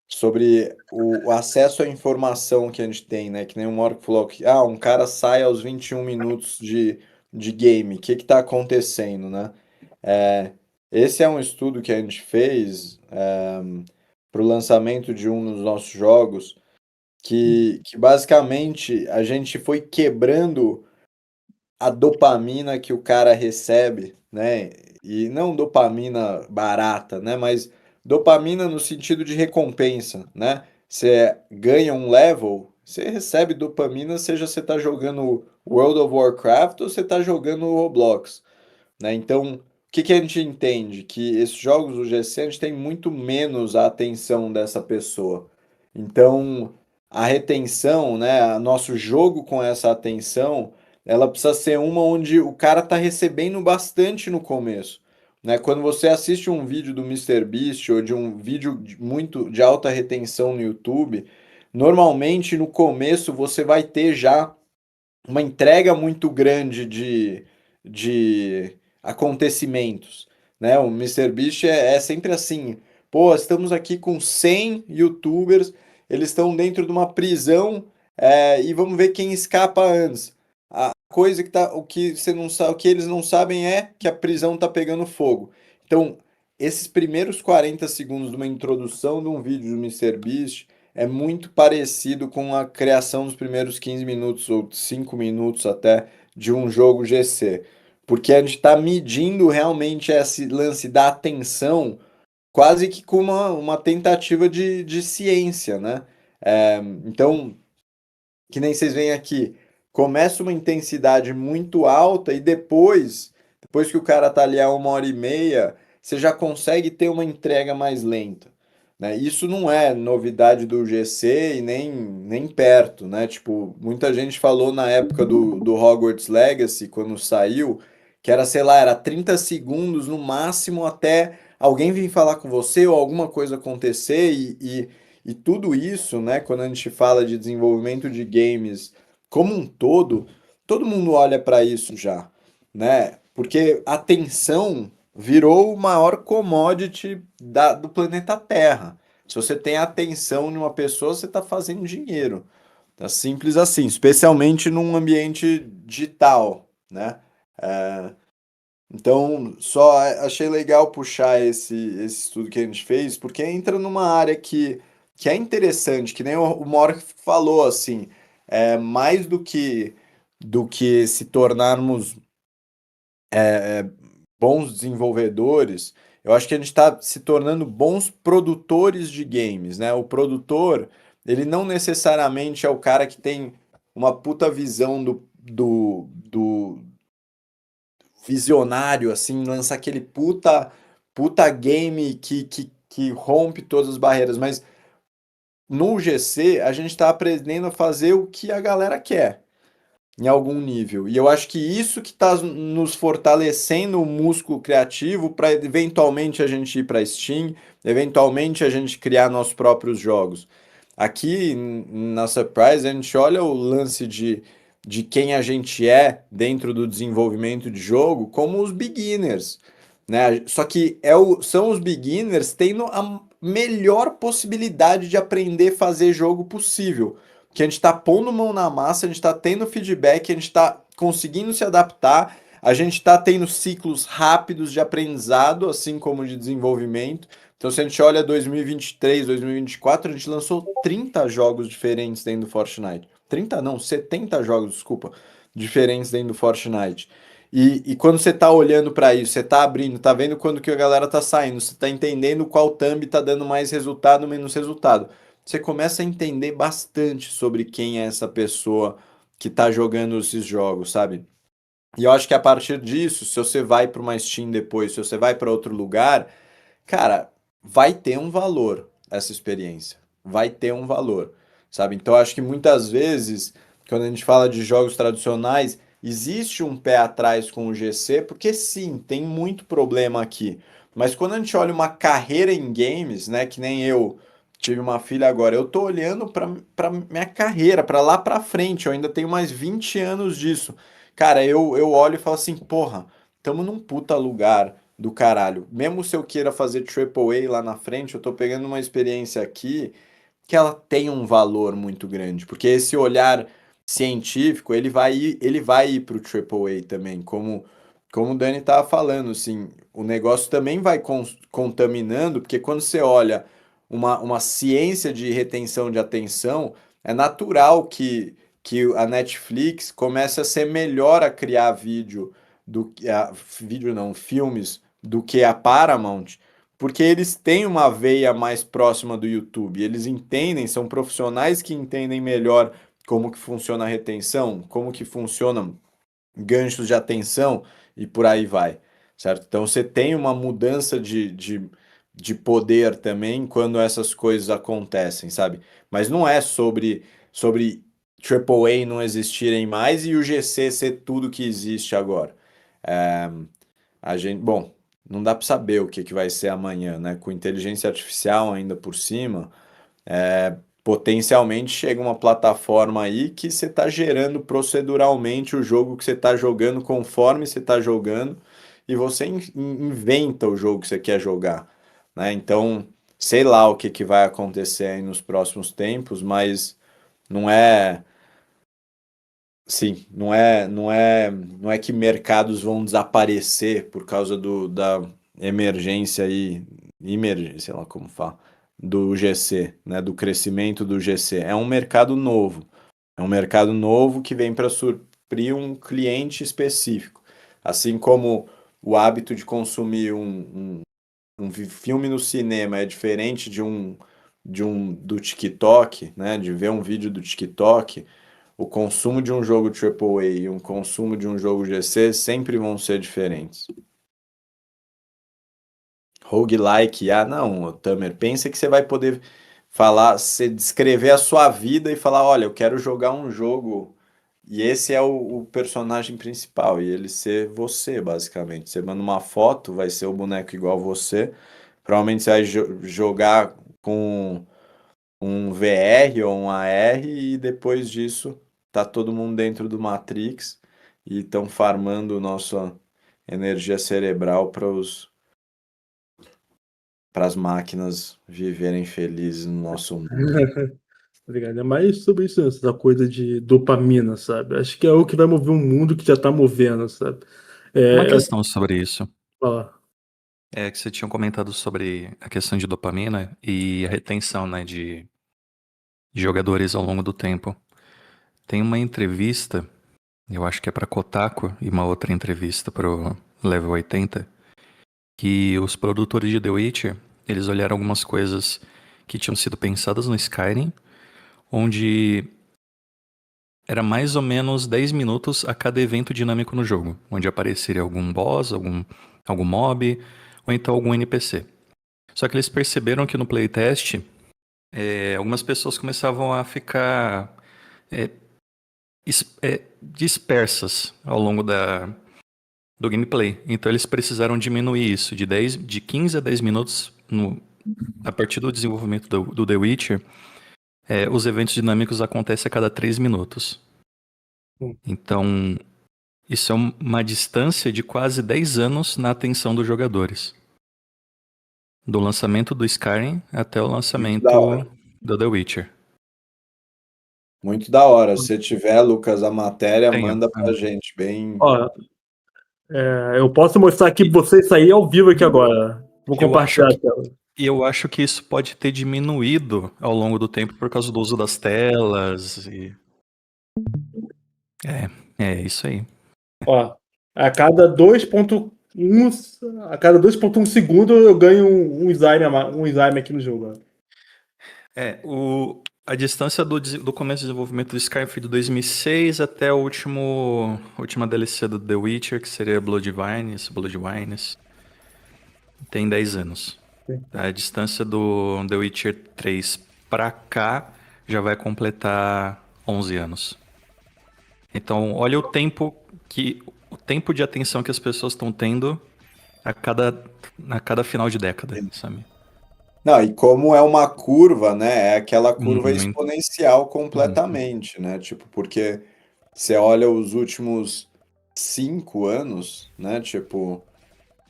sobre o acesso à informação que a gente tem, né? Que nem o Marco falou que, um cara sai aos 21 minutos de game. O que que tá acontecendo, né? É, esse é um estudo que a gente fez para o lançamento de um dos nossos jogos, que basicamente a gente foi quebrando a dopamina que o cara recebe, né? E não dopamina barata, né? Mas dopamina no sentido de recompensa, né? Você ganha um level, você recebe dopamina, seja você tá jogando World of Warcraft ou você tá jogando Roblox, né? Então, o que que a gente entende? Que esses jogos do GC a gente tem muito menos a atenção dessa pessoa. Então, a retenção, né, nosso jogo com essa atenção, ela precisa ser uma onde o cara tá recebendo bastante no começo, né? Quando você assiste um vídeo do MrBeast ou de um vídeo muito de alta retenção no YouTube, normalmente no começo você vai ter já uma entrega muito grande de acontecimentos, né? O MrBeast é sempre assim, pô, estamos aqui com 100 YouTubers, eles estão dentro de uma prisão, e vamos ver quem escapa antes. A coisa que tá, o que você não sabe, o que eles não sabem é que a prisão tá pegando fogo. Então, esses primeiros 40 segundos de uma introdução de um vídeo do MrBeast é muito parecido com a criação dos primeiros 15 minutos ou 5 minutos até de um jogo GC. Porque a gente está medindo realmente esse lance da atenção quase que com uma tentativa de ciência, né? Então, que nem vocês veem aqui, começa uma intensidade muito alta e depois que o cara tá ali a 1 hora e meia, você já consegue ter uma entrega mais lenta, né? Isso não é novidade do GC e nem perto, né? Tipo, muita gente falou na época do Hogwarts Legacy, quando saiu, que era, sei lá, era 30 segundos no máximo até alguém vir falar com você ou alguma coisa acontecer e tudo isso, né, quando a gente fala de desenvolvimento de games como um todo mundo olha para isso já, né? Porque a atenção virou o maior commodity do planeta Terra. Se você tem atenção em uma pessoa, você está fazendo dinheiro. Tá simples assim, especialmente num ambiente digital, né? Então, só achei legal puxar esse estudo que a gente fez, porque entra numa área que é interessante, que nem o Mork falou, assim, mais do que se tornarmos bons desenvolvedores, eu acho que a gente está se tornando bons produtores de games, né? O produtor, ele não necessariamente é o cara que tem uma puta visão do visionário, assim, lança aquele puta game que rompe todas as barreiras. Mas no GC, a gente está aprendendo a fazer o que a galera quer, em algum nível. E eu acho que isso que está nos fortalecendo o músculo criativo para eventualmente a gente ir para Steam, eventualmente a gente criar nossos próprios jogos. Aqui na Surprise, a gente olha o lance de quem a gente é dentro do desenvolvimento de jogo como os beginners, né? Só que são os beginners tendo a melhor possibilidade de aprender a fazer jogo possível. Que a gente está pondo mão na massa, a gente está tendo feedback, a gente está conseguindo se adaptar, a gente está tendo ciclos rápidos de aprendizado, assim como de desenvolvimento. Então, se a gente olha 2023, 2024, a gente lançou 30 jogos diferentes dentro do Fortnite. 30 não, 70 jogos, desculpa, diferentes dentro do Fortnite. E quando você tá olhando para isso, você tá abrindo, tá vendo quando que a galera tá saindo, você tá entendendo qual thumb tá dando mais resultado, menos resultado. Você começa a entender bastante sobre quem é essa pessoa que tá jogando esses jogos, sabe? E eu acho que a partir disso, se você vai para uma Steam depois, se você vai para outro lugar, cara, vai ter um valor essa experiência. Vai ter um valor, sabe? Então, eu acho que muitas vezes, quando a gente fala de jogos tradicionais, existe um pé atrás com o GC, porque sim, tem muito problema aqui. Mas quando a gente olha uma carreira em games, né, que nem eu tive uma filha agora, eu tô olhando para minha carreira, para lá para frente, eu ainda tenho mais 20 anos disso. Cara, eu olho e falo assim, porra, tamo num puta lugar do caralho. Mesmo se eu queira fazer A lá na frente, eu tô pegando uma experiência aqui que ela tem um valor muito grande, porque esse olhar científico, ele vai ir para o A também, como o Dani estava falando, assim, o negócio também vai contaminando, porque quando você olha uma ciência de retenção de atenção, é natural que a Netflix comece a ser melhor a criar vídeo não, filmes do que a Paramount, porque eles têm uma veia mais próxima do YouTube, eles entendem, são profissionais que entendem melhor como que funciona a retenção, como que funcionam ganchos de atenção e por aí vai, certo? Então você tem uma mudança de poder também quando essas coisas acontecem, sabe? Mas não é sobre A não existirem mais e o GC ser tudo que existe agora. É, bom, não dá para saber o que que vai ser amanhã, né? Com inteligência artificial ainda por cima, potencialmente chega uma plataforma aí que você está gerando proceduralmente o jogo que você está jogando conforme você está jogando e você inventa o jogo que você quer jogar, né? Então, sei lá o que que vai acontecer aí nos próximos tempos, mas não é, sim, não é que mercados vão desaparecer por causa da emergência aí, sei lá como fala, do GC, né, do crescimento do GC. É um mercado novo. É um mercado novo que vem para suprir um cliente específico. Assim como o hábito de consumir filme no cinema é diferente do TikTok, né, de ver um vídeo do TikTok, o consumo de um jogo A e um consumo de um jogo GC sempre vão ser diferentes. Roguelike, não, Tamer, pensa que você vai poder falar, você descrever a sua vida e falar, olha, eu quero jogar um jogo e esse é o personagem principal e ele ser você, basicamente. Você manda uma foto, vai ser o boneco igual você, provavelmente você vai jogar com um VR ou um AR e depois disso tá todo mundo dentro do Matrix e estão farmando nossa energia cerebral para as máquinas viverem felizes no nosso mundo. Tá ligado? É mais sobre isso, essa coisa de dopamina, sabe? Acho que é o que vai mover um mundo que já tá movendo, sabe? Uma É, questão sobre isso. ó, É que você tinha comentado sobre a questão de dopamina e a retenção, né, de jogadores ao longo do tempo. Tem uma entrevista, eu acho que é para Kotaku, e uma outra entrevista pro Level 80, que os produtores de The Witcher, eles olharam algumas coisas que tinham sido pensadas no Skyrim, onde era mais ou menos 10 minutos a cada evento dinâmico no jogo, onde apareceria algum boss, algum mob, ou então algum NPC. Só que eles perceberam que no playtest, algumas pessoas começavam a ficar é, dispersas ao longo do gameplay. Então eles precisaram diminuir isso de 15 a 10 minutos a partir do desenvolvimento do The Witcher. Os eventos dinâmicos acontecem a cada 3 minutos. Então, isso é uma distância de quase 10 anos na atenção dos jogadores. Do lançamento do Skyrim até o lançamento Da hora. do The Witcher. Muito da hora. Se tiver, Lucas, a matéria, Tenho. manda pra gente. Bem. ó, eu posso mostrar aqui pra vocês sair ao vivo aqui agora. Vou compartilhar a tela. E eu acho que isso pode ter diminuído ao longo do tempo por causa do uso das telas. É isso aí. Ó, a cada 2.1 segundo eu ganho um slime aqui no jogo. Ó. A distância do começo do desenvolvimento do Skyrim foi de 2006 até a última DLC do The Witcher, que seria Bloodwines. Tem 10 anos. A distância do The Witcher 3 pra cá já vai completar 11 anos. Então, olha o tempo de atenção que as pessoas estão tendo A cada final de década, sabe? Não, e como é uma curva, né? É aquela curva Muito. exponencial Uhum. completamente, né? Tipo, porque você olha os últimos 5 anos, né? Tipo,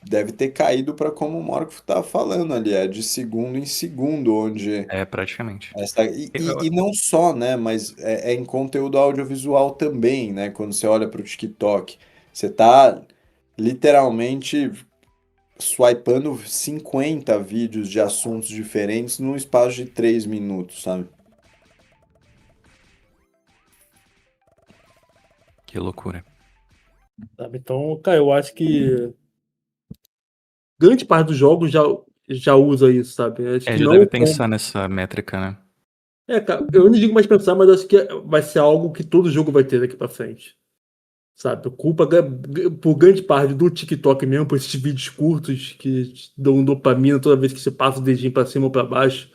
deve ter caído para como o Marco estava falando ali, é de segundo em segundo, onde É, praticamente. e não só, né? Mas é em conteúdo audiovisual também, né? Quando você olha para o TikTok, você tá literalmente swipando 50 vídeos de assuntos diferentes num espaço de 3 minutos, sabe? Que loucura. Sabe? Então, cara, eu acho que grande parte dos jogos já usa isso, sabe? Eu acho É, que já não deve como. pensar nessa métrica, né? É, cara, eu não digo mais pensar, mas acho que vai ser algo que todo jogo vai ter daqui pra frente. Sabe? Culpa por grande parte do TikTok mesmo, por esses vídeos curtos que te dão dopamina toda vez que você passa o dedinho pra cima ou pra baixo.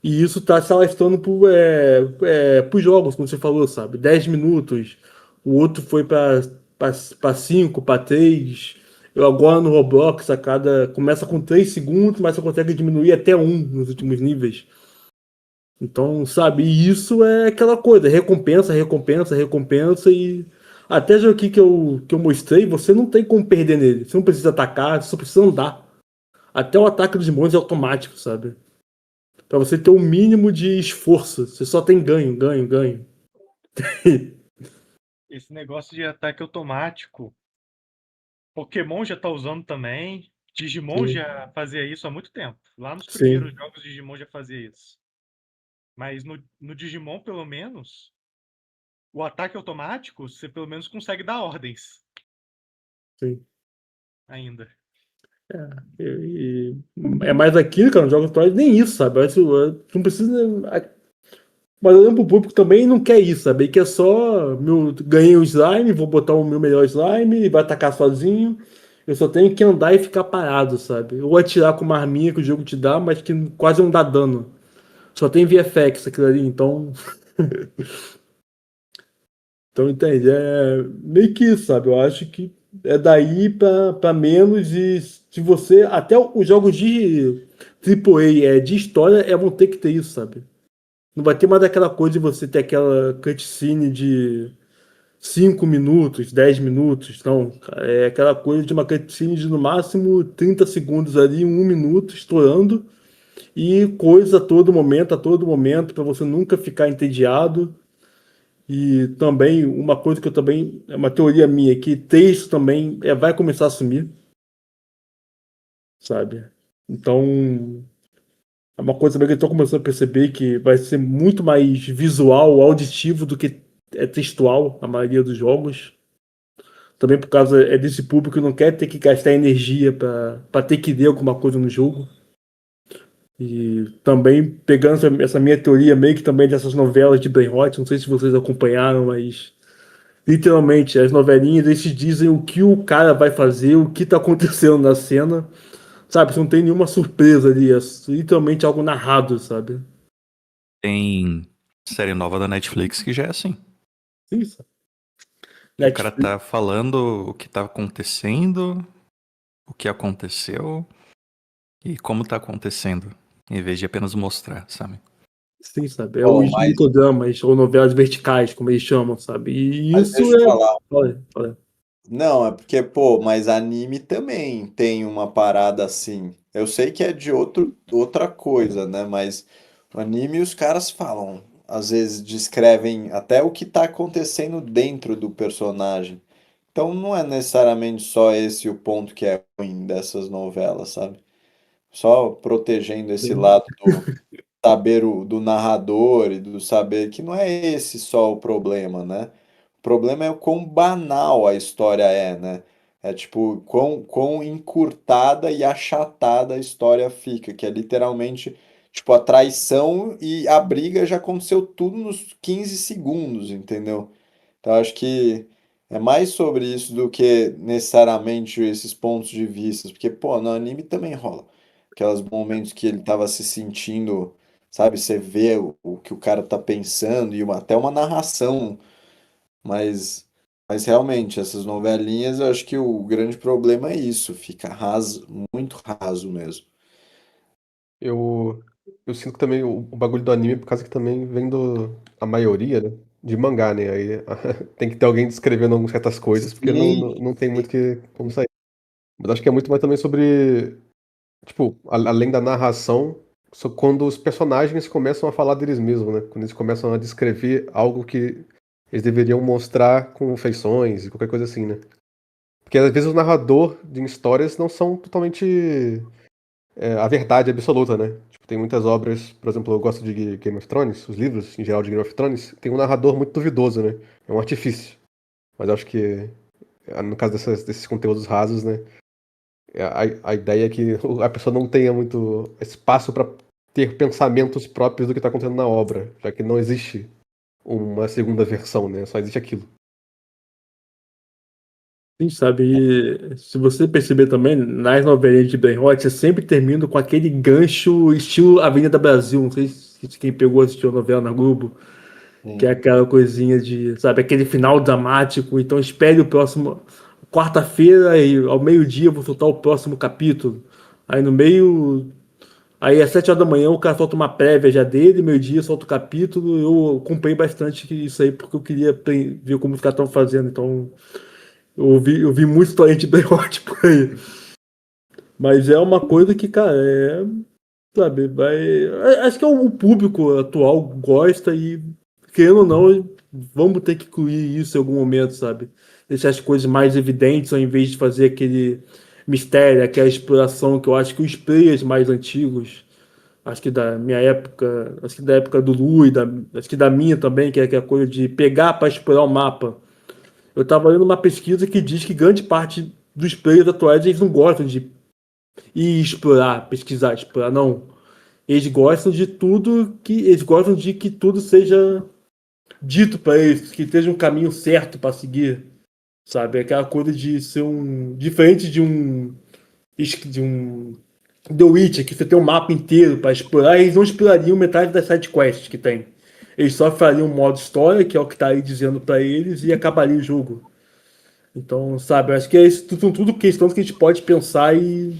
E isso tá se alastrando pros jogos, como você falou, sabe? 10 minutos, o outro foi pra 5, pra 3. Eu agora no Roblox, a cada. Começa com 3 segundos, mas você consegue diminuir até um nos últimos níveis. Então, sabe, e isso é aquela coisa, recompensa, recompensa, recompensa e até jogo aqui que eu mostrei, você não tem como perder nele. Você não precisa atacar, você só precisa andar. Até o ataque dos monstros é automático, sabe? Pra você ter o mínimo de esforço, você só tem ganho, ganho, ganho. Esse negócio de ataque automático, Pokémon já tá usando também. Digimon Sim, já fazia isso há muito tempo. Lá nos primeiros sim, jogos, Digimon já fazia isso. Mas no Digimon, pelo menos, o ataque automático, você pelo menos consegue dar ordens sim. ainda. E- é mais aquilo, cara, no jogo atual, nem isso, sabe? Não precisa. Mas olhando pro público também não quer isso, sabe? Ele quer só. Ganhei o slime, vou botar o meu melhor slime, ele vai atacar sozinho. Eu só tenho que andar e ficar parado, sabe? Ou atirar com uma arminha que o jogo te dá, mas que quase não dá dano. Só tem VFX aquilo ali, então. Então, entende? É meio que isso, sabe? Eu acho que é daí pra menos. E se você. Até os jogos de AAA, de história, vão ter que ter isso, sabe? Não vai ter mais aquela coisa de você ter aquela cutscene de 5 minutos, 10 minutos. Não, cara, é aquela coisa de uma cutscene de no máximo 30 segundos ali, 1 minuto, estourando. E coisa a todo momento, para você nunca ficar entediado. E também, uma coisa que eu também, é uma teoria minha, que texto também vai começar a sumir, sabe? Então, é uma coisa também que eu estou começando a perceber que vai ser muito mais visual, auditivo do que textual, a maioria dos jogos. Também por causa desse público que não quer ter que gastar energia para ter que ler alguma coisa no jogo. E também pegando essa minha teoria meio que também dessas novelas de Brain Rot, não sei se vocês acompanharam, mas literalmente as novelinhas eles te dizem o que o cara vai fazer, o que tá acontecendo na cena, sabe? Você não tem nenhuma surpresa ali, é literalmente algo narrado, sabe? Tem série nova da Netflix que já é assim. Isso. Que o cara Netflix, tá falando o que tá acontecendo, o que aconteceu e como tá acontecendo, em vez de apenas mostrar, sabe? sim, sabe? É Oh, os mas, microdramas ou novelas verticais, como eles chamam, sabe? E mas isso deixa eu é. falar. Olha, olha. Não, é porque, pô, mas anime também tem uma parada assim. Eu sei que é de outra coisa, né? Mas o anime os caras falam, às vezes descrevem até o que tá acontecendo dentro do personagem. Então não é necessariamente só esse o ponto que é ruim dessas novelas, sabe? Só protegendo esse lado do saber do narrador e do saber que não é esse só o problema, né? O problema é o quão banal a história é, né? É tipo, quão encurtada e achatada a história fica, que é literalmente, tipo, a traição e a briga já aconteceu tudo nos 15 segundos, entendeu? Então, acho que é mais sobre isso do que necessariamente esses pontos de vista, porque, pô, no anime também rola. Aqueles momentos que ele tava se sentindo, sabe? Você vê o que o cara tá pensando e até uma narração mais. Mas realmente, essas novelinhas, eu acho que o grande problema é isso, fica raso, muito raso mesmo. Eu, eu sinto que também o bagulho do anime, por causa que também vem a maioria, né, de mangá, né? Aí tem que ter alguém descrevendo algumas certas coisas, porque Sim, não tem muito que como sair. Mas acho que é muito mais também sobre, tipo, além da narração, quando os personagens começam a falar deles mesmos, né? Quando eles começam a descrever algo que eles deveriam mostrar com feições e qualquer coisa assim, né? Porque às vezes o narrador de histórias não são totalmente a verdade absoluta, né? Tipo, tem muitas obras, por exemplo, eu gosto de Game of Thrones, os livros em geral de Game of Thrones, tem um narrador muito duvidoso, né? É um artifício. Mas eu acho que, no caso desses conteúdos rasos, né? A ideia é que a pessoa não tenha muito espaço para ter pensamentos próprios do que está acontecendo na obra, já que não existe uma segunda versão, né? Só existe aquilo. Sim, sabe? E se você perceber também, nas novelinhas de Ben Hot, você sempre termina com aquele gancho estilo Avenida Brasil. Não sei se quem pegou assistiu a novela na Globo, que é sim. aquela coisinha de, sabe, aquele final dramático. Então espere o próximo. Quarta-feira e ao meio-dia eu vou soltar o próximo capítulo. Aí no meio. Aí às 7 horas da manhã o cara solta uma prévia já dele, meio-dia solta o capítulo. Eu acompanhei bastante isso aí porque eu queria ver como os caras estão fazendo. Então. Eu vi muito torrent de Baywatch por aí. Mas é uma coisa que, cara, sabe, acho que o público atual gosta e, querendo ou não, vamos ter que incluir isso em algum momento, sabe? Deixar as coisas mais evidentes ao invés de fazer aquele mistério, aquela exploração que eu acho que os players mais antigos, acho que da minha época, acho que da época do Lu e acho que da minha também, que é aquela coisa de pegar para explorar o mapa. Eu estava lendo uma pesquisa que diz que grande parte dos players atuais eles não gostam de ir explorar, pesquisar, explorar, não. Eles gostam de tudo que eles gostam de que tudo seja dito para eles, que esteja um caminho certo para seguir, sabe? Aquela coisa de ser um diferente de um The Witcher, que você tem um mapa inteiro para explorar, eles não explorariam metade das sidequests que tem. Eles só fariam um modo história, que é o que tá aí dizendo para eles, e acabaria o jogo. Então, sabe, eu acho que são tudo questões que a gente pode pensar e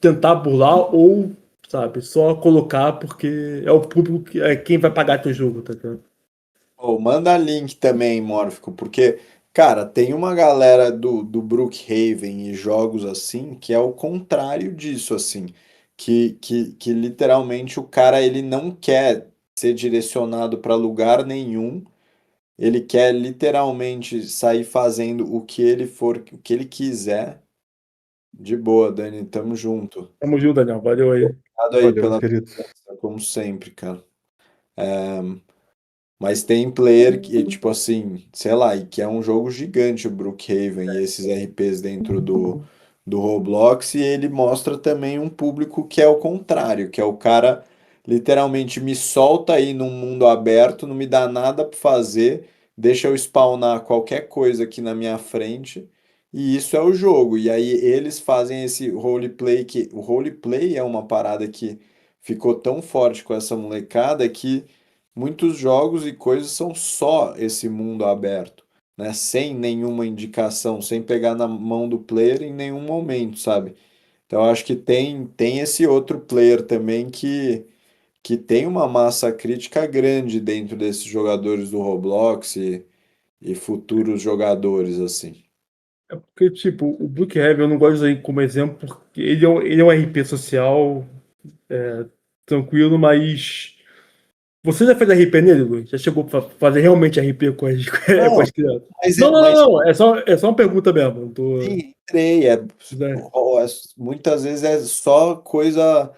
tentar burlar ou, sabe, só colocar porque é o público que é quem vai pagar teu jogo, tá ligado? Pô, manda link também, Mórfico, porque, cara, tem uma galera do Brookhaven e jogos assim que é o contrário disso, assim, que literalmente o cara ele não quer ser direcionado para lugar nenhum, ele quer literalmente sair fazendo o que ele for, o que ele quiser. De boa, Dani, tamo junto. Tamo junto, Daniel. Valeu aí. Obrigado aí Valeu, meu pela querido. presença, como sempre, cara. Mas tem player que, tipo assim, sei lá, e que é um jogo gigante o Brookhaven e esses RPs dentro do Roblox, e ele mostra também um público que é o contrário, que é o cara literalmente me solta aí num mundo aberto, não me dá nada pra fazer, deixa eu spawnar qualquer coisa aqui na minha frente, e isso é o jogo. E aí eles fazem esse roleplay, que o roleplay é uma parada que ficou tão forte com essa molecada que muitos jogos e coisas são só esse mundo aberto, né? Sem nenhuma indicação, sem pegar na mão do player em nenhum momento, sabe? Então eu acho que tem esse outro player também que tem uma massa crítica grande dentro desses jogadores do Roblox e futuros jogadores, assim. É porque, tipo, o Brookhaven eu não gosto de usar ele como exemplo porque ele é um RP social tranquilo, mas você já fez RP nele, Luiz? Já chegou pra fazer realmente RP com as, com Não, as crianças? mas, Não, não, mas não, não. É só uma pergunta mesmo. Não tô, sim, entrei. né? Muitas vezes é só coisa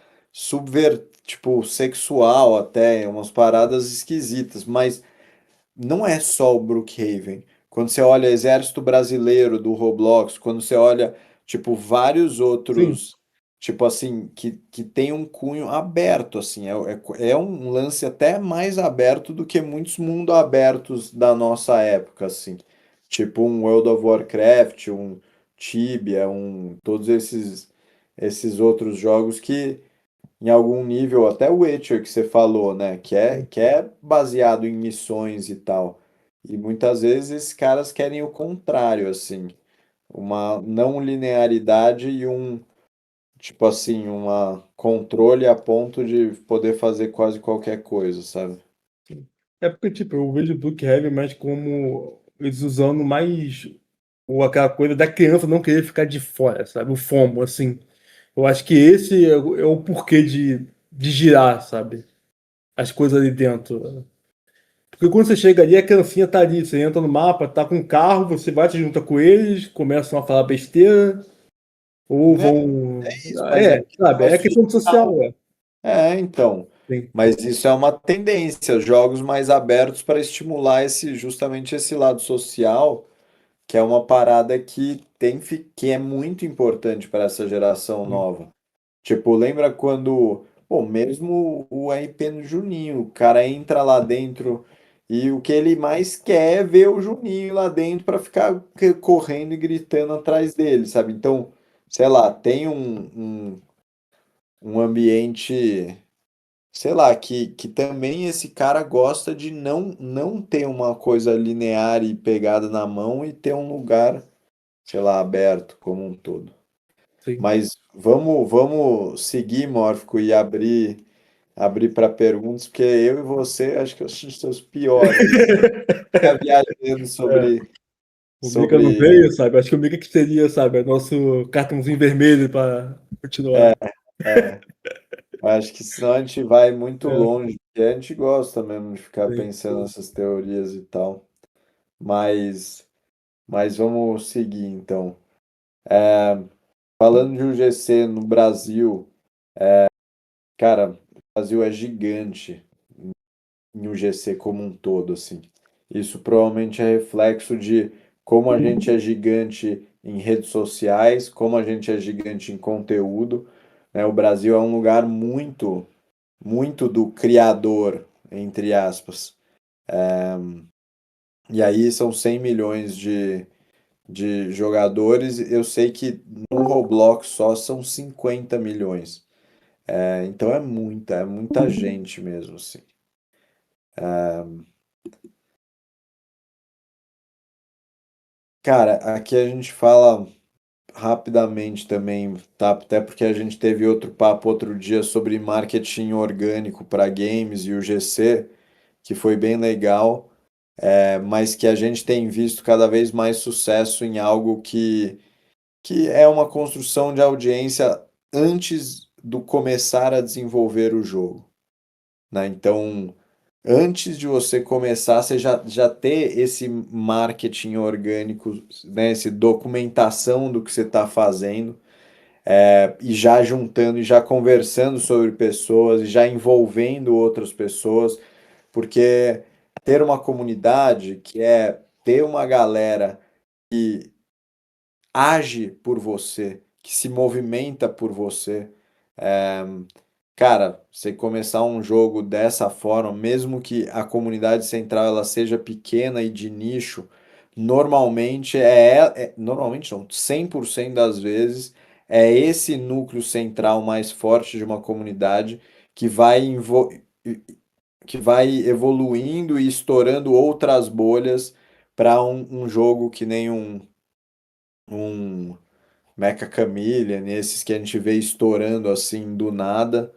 tipo, sexual até, umas paradas esquisitas, mas não é só o Brookhaven. Quando você olha Exército Brasileiro do Roblox, quando você olha, tipo, vários Sim. outros, tipo assim, que tem um cunho aberto, assim, é um lance até mais aberto do que muitos mundo abertos da nossa época, assim. Tipo um World of Warcraft, um Tibia, todos esses outros jogos que em algum nível, até o Witcher que você falou, né? Que é baseado em missões e tal. E muitas vezes esses caras querem o contrário, assim, uma não linearidade e um, tipo assim, uma controle a ponto de poder fazer quase qualquer coisa, sabe? É porque, tipo, eu vejo o Brookhaven mais como eles usando mais aquela coisa da criança não querer ficar de fora, sabe? O FOMO, assim. Eu acho que esse é o porquê de girar, sabe? As coisas ali dentro. Porque quando você chega ali, a criancinha tá ali. Você entra no mapa, tá com um carro, você vai, se junta com eles, começam a falar besteira, ou Né? vão. É isso, mas é que Sabe? é É questão de social, social. é. Então. Sim, Mas isso é uma tendência, jogos mais abertos para estimular esse, justamente esse lado social, que é uma parada que que é muito importante para essa geração sim, nova. Tipo, lembra quando, pô, mesmo o RP no Juninho, o cara entra lá dentro e o que ele mais quer é ver o Juninho lá dentro para ficar correndo e gritando atrás dele, sabe? Então, sei lá, tem um ambiente, sei lá, que também esse cara gosta de não ter uma coisa linear e pegada na mão e ter um lugar, sei lá, aberto como um todo. sim. Mas vamos seguir, Mórfico, e abrir para perguntas, porque eu e você acho que somos os piores, assim, ficar viajando É, o Mika não sobre, veio, sabe? Acho que o Mika que seria, sabe? É nosso cartãozinho vermelho para continuar. é, acho que senão a gente vai muito É, longe, porque a gente gosta mesmo de ficar sim. pensando nessas teorias e tal. Mas, mas vamos seguir então. Falando de UGC no Brasil, cara, o Brasil é gigante em UGC como um todo, assim. Isso provavelmente é reflexo de como a gente é gigante em redes sociais, como a gente é gigante em conteúdo, né? O Brasil é um lugar muito do criador, entre aspas. E aí são 100 milhões de jogadores. Eu sei que no Roblox só são 50 milhões. Então é muita gente mesmo, assim. Cara, aqui a gente fala rapidamente também, tá? Até porque a gente teve outro papo outro dia sobre marketing orgânico para games e o GC, que foi bem legal, mas que a gente tem visto cada vez mais sucesso em algo que é uma construção de audiência antes do começar a desenvolver o jogo, né? Então, antes de você começar, você já ter esse marketing orgânico, né? Essa documentação do que você está fazendo, e já juntando e já conversando sobre pessoas e já envolvendo outras pessoas, porque ter uma comunidade que é ter uma galera que age por você, que se movimenta por você. É, cara, você começar um jogo dessa forma, mesmo que a comunidade central ela seja pequena e de nicho, normalmente normalmente não, 100% das vezes é esse núcleo central mais forte de uma comunidade que que vai evoluindo e estourando outras bolhas para um jogo que nem um Mecha Chameleon, esses que a gente vê estourando assim do nada,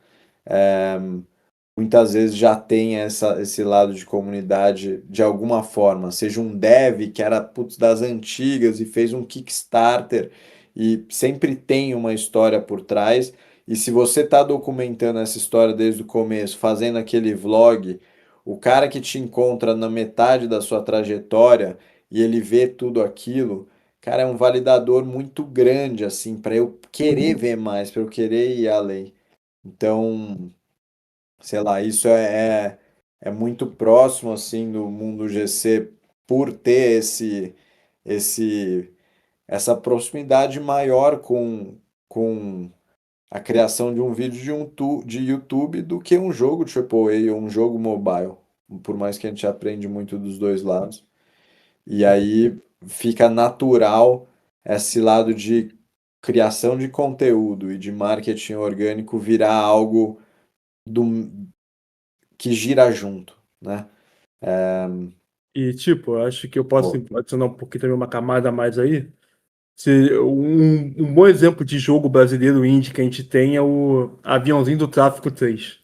muitas vezes já tem esse lado de comunidade de alguma forma, seja um dev que era putz, das antigas e fez um Kickstarter e sempre tem uma história por trás. E se você está documentando essa história desde o começo, fazendo aquele vlog, o cara que te encontra na metade da sua trajetória e ele vê tudo aquilo, cara, é um validador muito grande assim para eu querer ver mais, para eu querer ir além. Então, sei lá, isso é muito próximo assim do mundo GC por ter esse essa proximidade maior com a criação de um vídeo de YouTube do que um jogo AAA ou um jogo mobile, por mais que a gente aprende muito dos dois lados. E aí fica natural esse lado de criação de conteúdo e de marketing orgânico virar algo do, que gira junto, né? E, tipo, eu acho que eu posso Pô, adicionar um pouquinho também uma camada a mais aí. Um bom exemplo de jogo brasileiro indie que a gente tem é o Aviãozinho do Tráfico 3.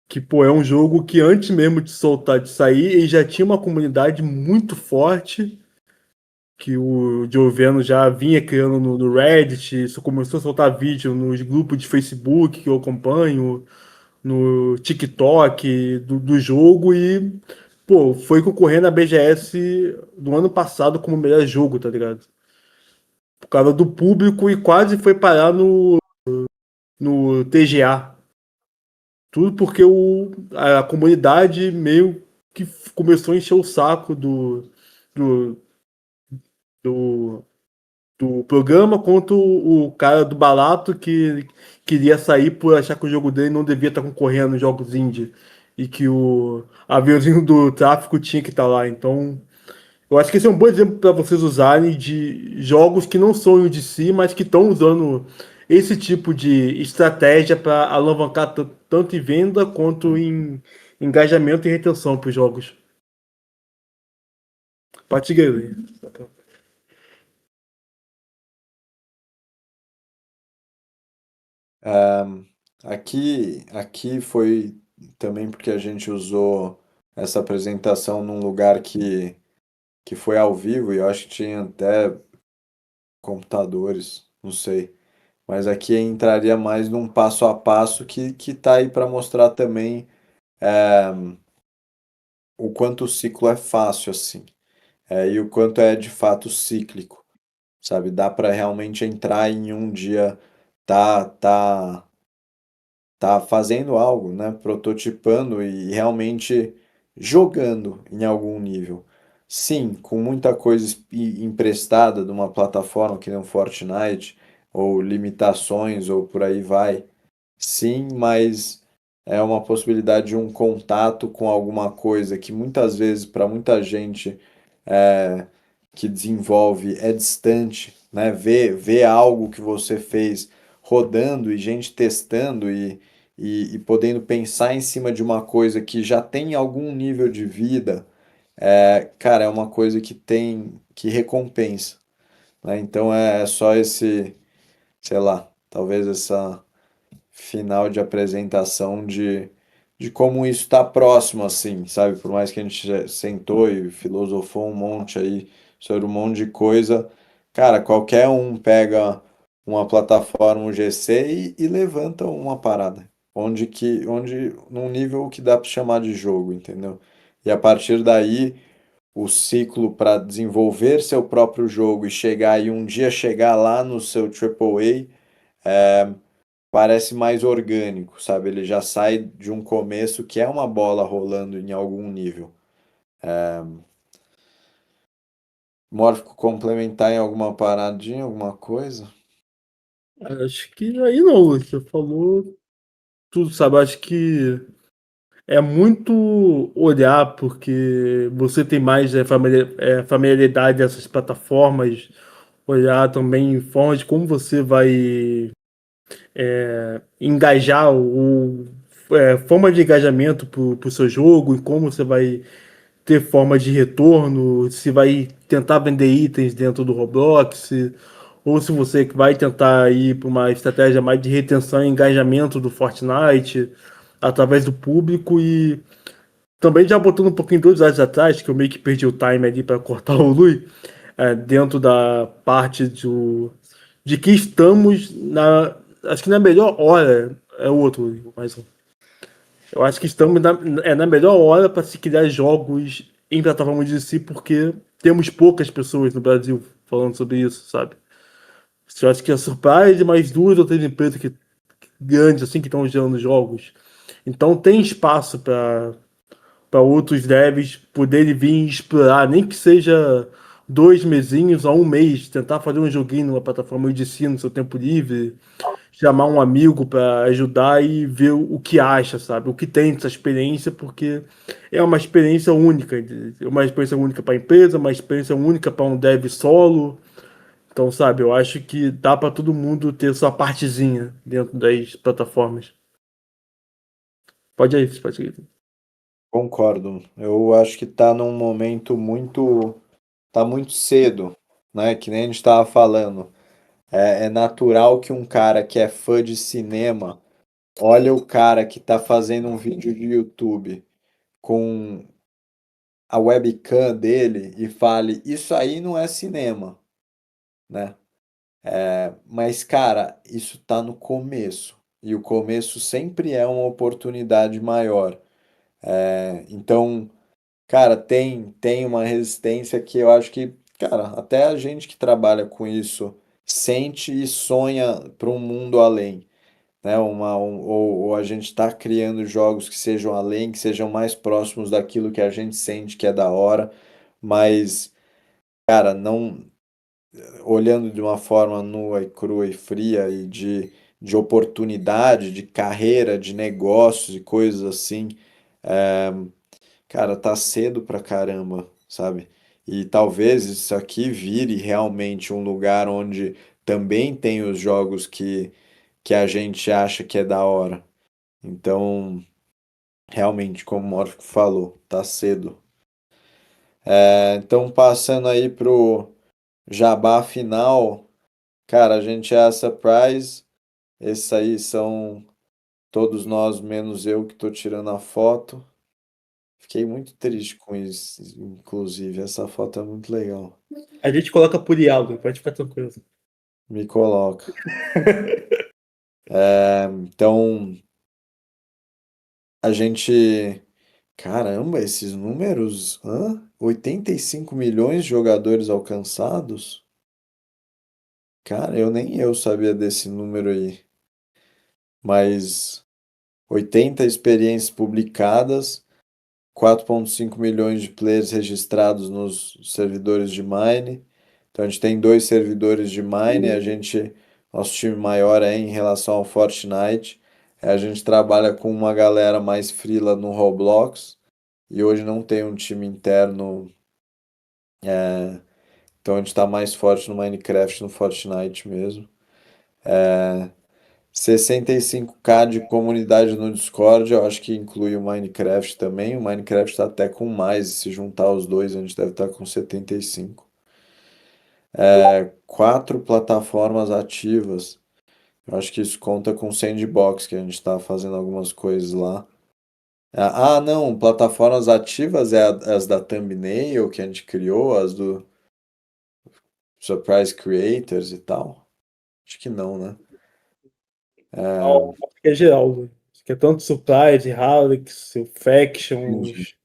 Que, pô, é um jogo que antes mesmo de soltar, de sair, ele já tinha uma comunidade muito forte, que o Gioveno já vinha criando no Reddit, isso começou a soltar vídeo nos grupos de Facebook que eu acompanho, no TikTok do jogo e, pô, foi concorrendo à BGS do ano passado como melhor jogo, tá ligado? Por causa do público e quase foi parar no TGA. Tudo porque a comunidade meio que começou a encher o saco do, do, do programa contra o cara do Balato que queria sair por achar que o jogo dele não devia estar concorrendo nos jogos indie e que o aviãozinho do tráfico tinha que estar lá. Então, eu acho que esse é um bom exemplo para vocês usarem de jogos que não são de si, mas que estão usando esse tipo de estratégia para alavancar tanto em venda quanto em engajamento e retenção para os jogos. Partilha. aqui foi também porque a gente usou essa apresentação num lugar que foi ao vivo e eu acho que tinha até computadores, não sei. Mas aqui entraria mais num passo a passo que tá aí para mostrar também o quanto o ciclo é fácil assim, e o quanto é de fato cíclico, sabe? Dá para realmente entrar em um dia, tá, tá tá fazendo algo, né? Prototipando e realmente jogando em algum nível. Sim, com muita coisa emprestada de uma plataforma que nem o Fortnite, ou limitações, ou por aí vai. Sim, mas é uma possibilidade de um contato com alguma coisa que muitas vezes, para muita gente é, que desenvolve, é distante, né? Ver algo que você fez rodando e gente testando e podendo pensar em cima de uma coisa que já tem algum nível de vida, cara, é uma coisa que recompensa, né? Então é só esse, sei lá, talvez essa final de apresentação de como isso está próximo, assim, sabe? Por mais que a gente já sentou e filosofou um monte aí sobre um monte de coisa, cara, qualquer um pega uma plataforma, um GC e levanta uma parada. Num nível que dá para chamar de jogo, entendeu? E a partir daí, o ciclo para desenvolver seu próprio jogo e chegar e um dia chegar lá no seu AAA, parece mais orgânico, sabe? Ele já sai de um começo que é uma bola rolando em algum nível. Mórfico complementar em alguma paradinha, alguma coisa? Acho que aí não, você falou tudo, sabe? Acho que é muito olhar, porque você tem mais familiaridade dessas plataformas, olhar também formas de como você vai engajar forma de engajamento para o seu jogo e como você vai ter forma de retorno, se vai tentar vender itens dentro do Roblox, ou se você vai tentar ir para uma estratégia mais de retenção e engajamento do Fortnite através do público e também já botando um pouquinho 2 anos atrás, que eu meio que perdi o time ali para cortar o Lui, dentro da parte de que estamos acho que na melhor hora, é o outro, mas eu acho que estamos na melhor hora para se criar jogos em plataformas de si, porque temos poucas pessoas no Brasil falando sobre isso, sabe? Eu acho que a Surprise, mais 2 ou 3 empresas grandes assim que estão gerando jogos. Então tem espaço para outros devs poderem vir explorar, nem que seja 2 mesinhos a um mês, tentar fazer um joguinho numa plataforma de si no seu tempo livre, chamar um amigo para ajudar e ver o que acha, sabe? O que tem dessa experiência, porque é uma experiência única, é uma experiência única para a empresa, uma experiência única para um dev solo. Então, sabe, eu acho que dá para todo mundo ter sua partezinha dentro das plataformas. Pode ir, pode ir. Concordo. Eu acho que tá num momento tá muito cedo, né? Que nem a gente tava falando. É natural que um cara que é fã de cinema olha o cara que tá fazendo um vídeo de YouTube com a webcam dele e fale, isso aí não é cinema, né? Mas, cara, isso tá no começo. E o começo sempre é uma oportunidade maior. Então, cara, tem uma resistência que eu acho que, cara, até a gente que trabalha com isso sente e sonha para um mundo além, né? Ou a gente está criando jogos que sejam além, que sejam mais próximos daquilo que a gente sente que é da hora, mas, cara, não olhando de uma forma nua e crua e fria e de oportunidade, de carreira, de negócios e coisas assim. é, Cara, tá cedo pra caramba, sabe? E talvez isso aqui vire realmente um lugar onde também tem os jogos que a gente acha que é da hora. Então, realmente, como o Morph falou, tá cedo. Então, passando aí pro jabá final, cara, a gente é a Surprise. Esses aí são todos nós, menos eu que tô tirando a foto. Fiquei muito triste com isso, inclusive. Essa foto é muito legal. A gente coloca por diálogo, pode ficar tranquilo. Me coloca. Então, a gente. Caramba, esses números. 85 milhões de jogadores alcançados? Cara, nem eu sabia desse número aí. Mas 80 experiências publicadas, 4,5 milhões de players registrados nos servidores de Mine. Então a gente tem 2 servidores de Mine, nosso time maior é em relação ao Fortnite. A gente trabalha com uma galera mais freela no Roblox e hoje não tem um time interno, então a gente está mais forte no Minecraft, no Fortnite mesmo. 65K de comunidade no Discord, eu acho que inclui o Minecraft também. O Minecraft está até com mais, se juntar os dois, a gente deve estar com 75. 4 plataformas ativas. Eu acho que isso conta com Sandbox, que a gente está fazendo algumas coisas lá. Não, plataformas ativas as da Thumbnail que a gente criou, as do Surprise Creators e tal. Acho que não, né? Não, é geral. Né? Que é tanto Surprise, Halix, Entendi. Factions.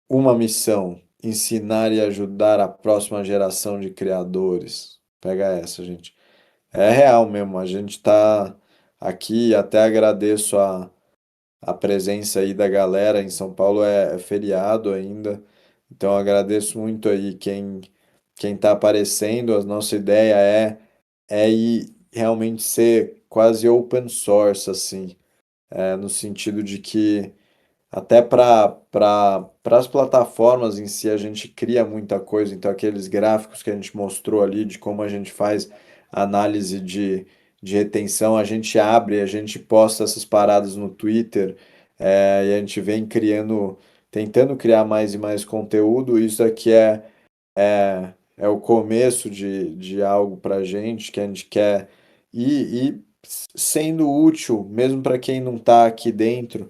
Uma missão: ensinar e ajudar a próxima geração de criadores. Pega essa, gente. É real mesmo, a gente tá aqui, até agradeço a presença aí da galera. Em São Paulo é feriado ainda, então agradeço muito aí quem tá aparecendo. A nossa ideia é ir realmente ser quase open source, assim, no sentido de que até para as plataformas em si, a gente cria muita coisa. Então, aqueles gráficos que a gente mostrou ali de como a gente faz análise de retenção, a gente abre, a gente posta essas paradas no Twitter, e a gente vem criando, tentando criar mais e mais conteúdo. Isso aqui é o começo de algo para gente que a gente quer ir sendo útil, mesmo para quem não está aqui dentro,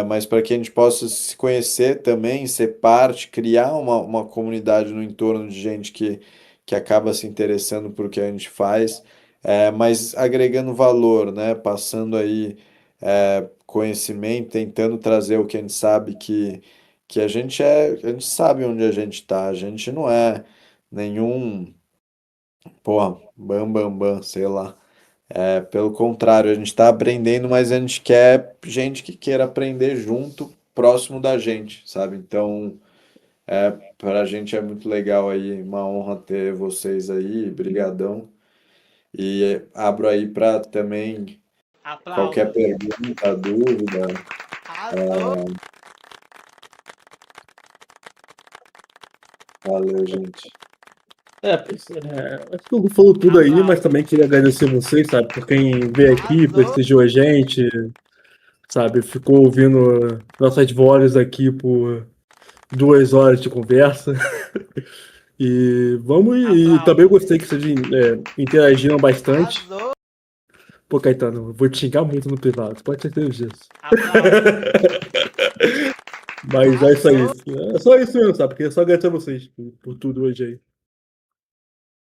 mas para que a gente possa se conhecer também, ser parte, criar uma comunidade no entorno de gente que acaba se interessando por que a gente faz, mas agregando valor, né? Passando aí conhecimento, tentando trazer o que a gente sabe que a gente sabe onde a gente está, a gente não é nenhum, porra, bam, bam, bam, sei lá. Pelo contrário, a gente está aprendendo, mas a gente quer gente que queira aprender junto, próximo da gente, sabe? Então, para a gente é muito legal aí, uma honra ter vocês aí, brigadão. E abro aí para também qualquer Aplausos. pergunta, dúvida. Valeu, gente. Acho que o Hugo falou tudo aí, mas também queria agradecer vocês, sabe, por quem veio aqui, prestigiou a gente. sabe? Ficou ouvindo nossas vozes aqui por 2 horas de conversa. E também gostei que vocês interagiram bastante. Arrasou. Pô, Caetano, eu vou te xingar muito no privado, pode ter certeza disso. Mas é isso aí. É só isso mesmo, sabe? Queria só agradecer a vocês por tudo hoje aí.